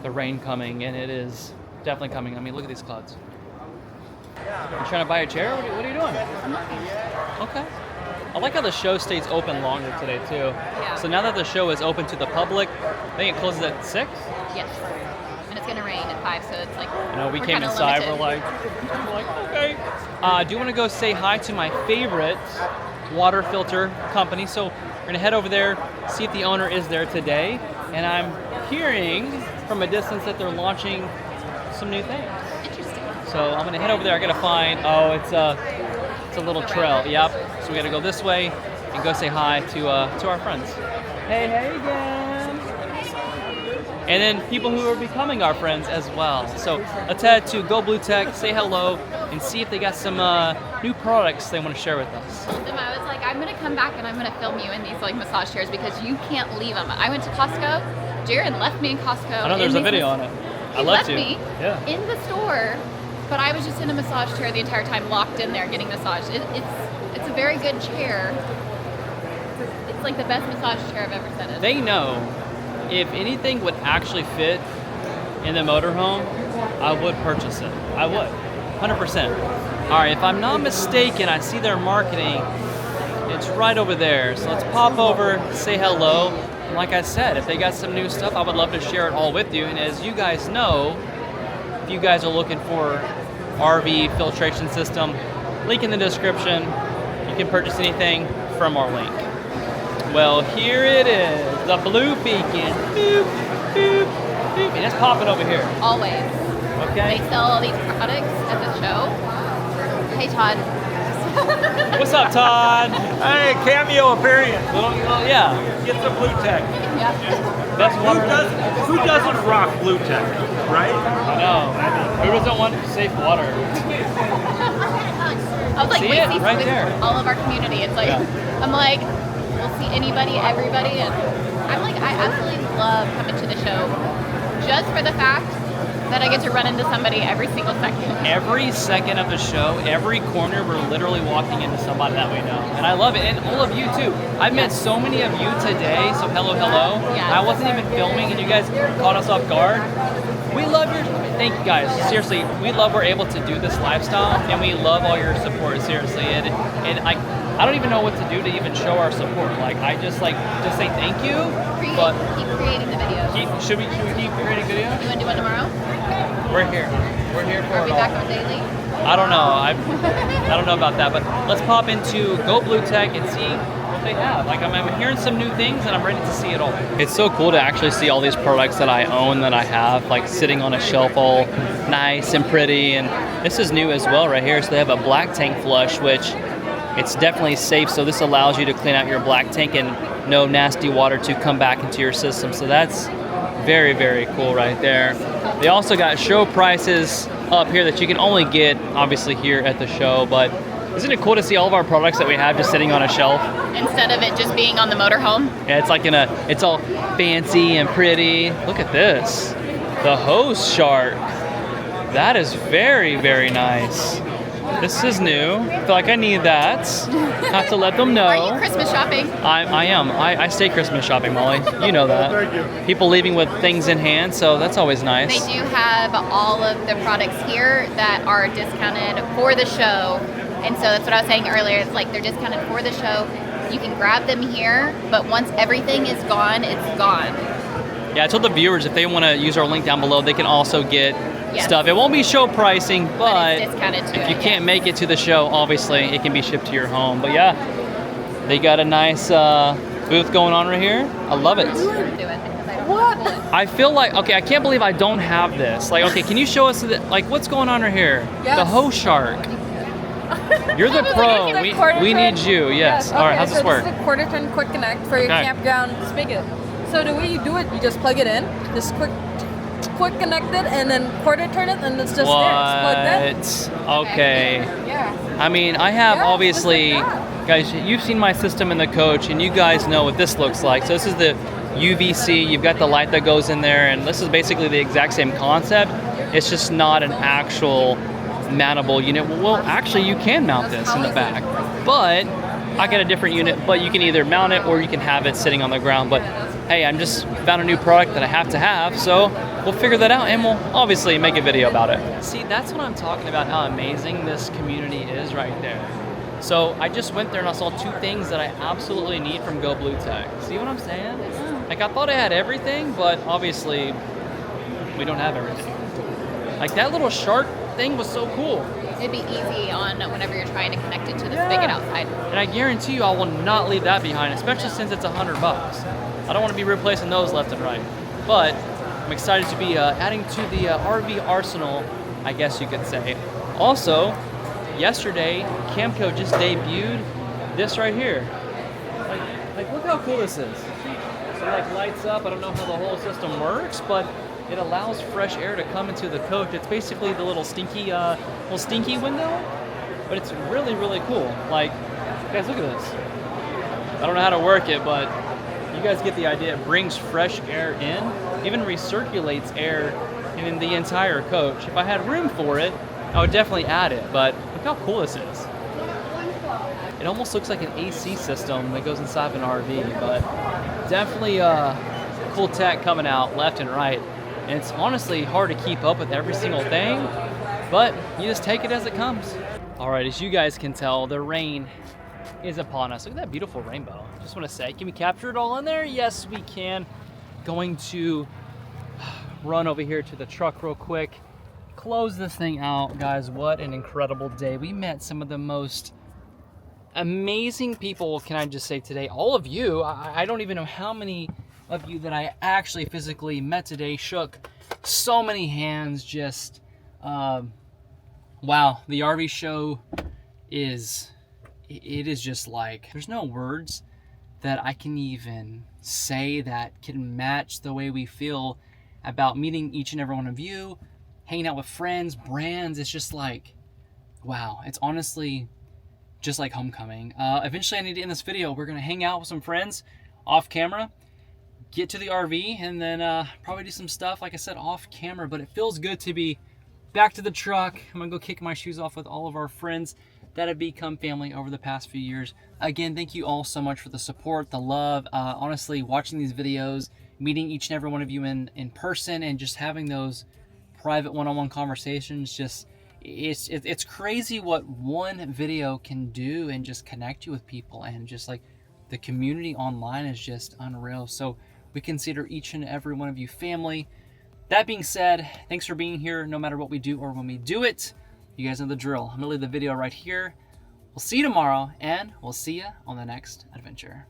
the rain coming, and it is definitely coming. I mean, look at these clouds. You trying to buy a chair? What are you doing? Okay. I like how the show stays open longer today too. Yeah. So now that the show is open to the public, I think it closes at 6. Yes. And it's gonna rain at 5, so it's like You know, we we're came kinda inside. limited. We're like, okay. I do want to go say hi to my favorite water filter company. So we're gonna head over there, see if the owner is there today. And I'm hearing from a distance that they're launching some new things. Interesting. So I'm gonna head over there. I gotta find. Oh, it's a little trail. Yep. So we gotta go this way and go say hi to our friends. Hey again. And then people who are becoming our friends as well. So let's head to Go Blue Tech, say hello, and see if they got some new products they want to share with us. I told them, I was like, I'm gonna come back and I'm gonna film you in these like massage chairs because you can't leave them. I went to Costco. Jaron left me in Costco. I know there's a video on it. He left me Yeah. in the store, but I was just in a massage chair the entire time, locked in there getting massaged. It's a very good chair. It's like the best massage chair I've ever sat in. They know if anything would actually fit in the motorhome, I would purchase it. I would, 100%. All right, if I'm not mistaken, I see their marketing. It's right over there. So let's pop over, say hello. And like I said, if they got some new stuff, I would love to share it all with you. And as you guys know, if you guys are looking for RV filtration system, link in the description. You can purchase anything from our link. Well, here it is, the blue beacon. Boop, boop, boop. And it's popping over here. Always. Okay. They sell all these products at the show. Hey, Todd. What's up, Todd? Hey, cameo appearance. Well, yeah. Get some Blue Tech. Yeah. Best water. Who doesn't rock Blue Tech, right? I know. Who doesn't want safe water? I was like, See wait, it? see Right with there. all of our community. It's like, Yeah. I'm like, we'll see anybody, everybody, and I'm like, I absolutely love coming to the show, just for the fact That I get to run into somebody every single second. Every second of the show, every corner, we're literally walking into somebody that we know. And I love it. And all of you too. I've met so many of you today, so hello. Yeah. I wasn't even filming and you guys caught us off guard. We love your, thank you guys. Seriously, we love we're able to do this lifestyle and we love all your support, seriously. And I don't even know what to do to even show our support. Like, I just say thank you. Keep creating the videos. Should we keep creating videos? You want to do one tomorrow? We're here for Are it we all. back on daily? I don't know. I don't know about that, but let's pop into Go Blue Tech and see what they have. Like, I'm hearing some new things and I'm ready to see it all. It's so cool to actually see all these products that I own, that I have, like sitting on a shelf all nice and pretty. And this is new as well right here. So they have a black tank flush, which it's definitely safe. So this allows you to clean out your black tank and no nasty water to come back into your system. So that's very, very cool right there. They also got show prices up here that you can only get obviously here at the show, but isn't it cool to see all of our products that we have just sitting on a shelf? Instead of it just being on the motorhome. Yeah, it's like it's all fancy and pretty. Look at this. The hose shark. That is very, very nice. This is new. I feel like I need that. Have to let them know. Are you Christmas shopping? I am. I stay Christmas shopping, Molly. You know that. Thank you. People leaving with things in hand, so that's always nice. They do have all of the products here that are discounted for the show. And so that's what I was saying earlier. It's like they're discounted for the show. You can grab them here, but once everything is gone, it's gone. Yeah, I told the viewers if they want to use our link down below, they can also get stuff. It won't be show pricing, but it's discounted to if you can't make it to the show, obviously it can be shipped to your home. But yeah, they got a nice booth going on right here. I love it. What? I feel like, okay, I can't believe I don't have this. Like, okay, can you show us, like, what's going on right here? Yes. The hose shark. You're the pro. We need you. Yes. All right, how's this work? This is a quarter ton quick connect for your campground spigot. So the way you do it, you just plug it in, just quick connect it, and then quarter turn it, and it's just there. It's plugged in. Okay. Yeah. I mean, I have obviously, just like guys, you've seen my system in the coach, and you guys know what this looks like. So this is the UVC. You've got the light that goes in there, and this is basically the exact same concept. It's just not an actual mountable unit. Well, actually, you can mount this in the back, but I got a different unit. But you can either mount it or you can have it sitting on the ground. But hey, I'm just found a new product that I have to have, so we'll figure that out and we'll obviously make a video about it. See, that's what I'm talking about, how amazing this community is right there. So I just went there and I saw two things that I absolutely need from Go Blue Tech. See what I'm saying? Like, I thought I had everything, but obviously we don't have everything. Like, that little shark thing was so cool. It'd be easy on whenever you're trying to connect it to the spigot outside. And I guarantee you I will not leave that behind, especially since it's $100. I don't want to be replacing those left and right. But I'm excited to be adding to the RV arsenal, I guess you could say. Also, yesterday, Camco just debuted this right here. Like look how cool this is. So it like lights up. I don't know how the whole system works, but it allows fresh air to come into the coach. It's basically the little stinky window, but it's really, really cool. Like, guys, look at this. I don't know how to work it, but you guys get the idea. It brings fresh air in, even recirculates air in the entire coach. If I had room for it, I would definitely add it, but look how cool this is. It almost looks like an AC system that goes inside of an RV, but definitely cool tech coming out left and right. And it's honestly hard to keep up with every single thing, but you just take it as it comes. All right, as you guys can tell, the rain is upon us. Look at that beautiful rainbow. Just want to say, can we capture it all in there? Yes, we can. Going to run over here to the truck real quick, close this thing out. Guys, what an incredible day. We met some of the most amazing people, can I just say today. All of you, I don't even know how many of you that I actually physically met today, shook so many hands. Just wow, the RV show is just like, there's no words that I can even say that can match the way we feel about meeting each and every one of you, hanging out with friends, brands. It's just like, wow, it's honestly just like homecoming. Eventually I need to end this video. We're gonna hang out with some friends off camera, get to the RV and then probably do some stuff, like I said, off camera. But it feels good to be back to the truck. I'm gonna go kick my shoes off with all of our friends that have become family over the past few years. Again, thank you all so much for the support, the love. Honestly, watching these videos, meeting each and every one of you in person, and just having those private one-on-one conversations, just it's crazy what one video can do and just connect you with people. And just like the community online is just unreal. So we consider each and every one of you family. That being said, thanks for being here no matter what we do or when we do it. You guys know the drill. I'm gonna leave the video right here. We'll see you tomorrow, and we'll see you on the next adventure.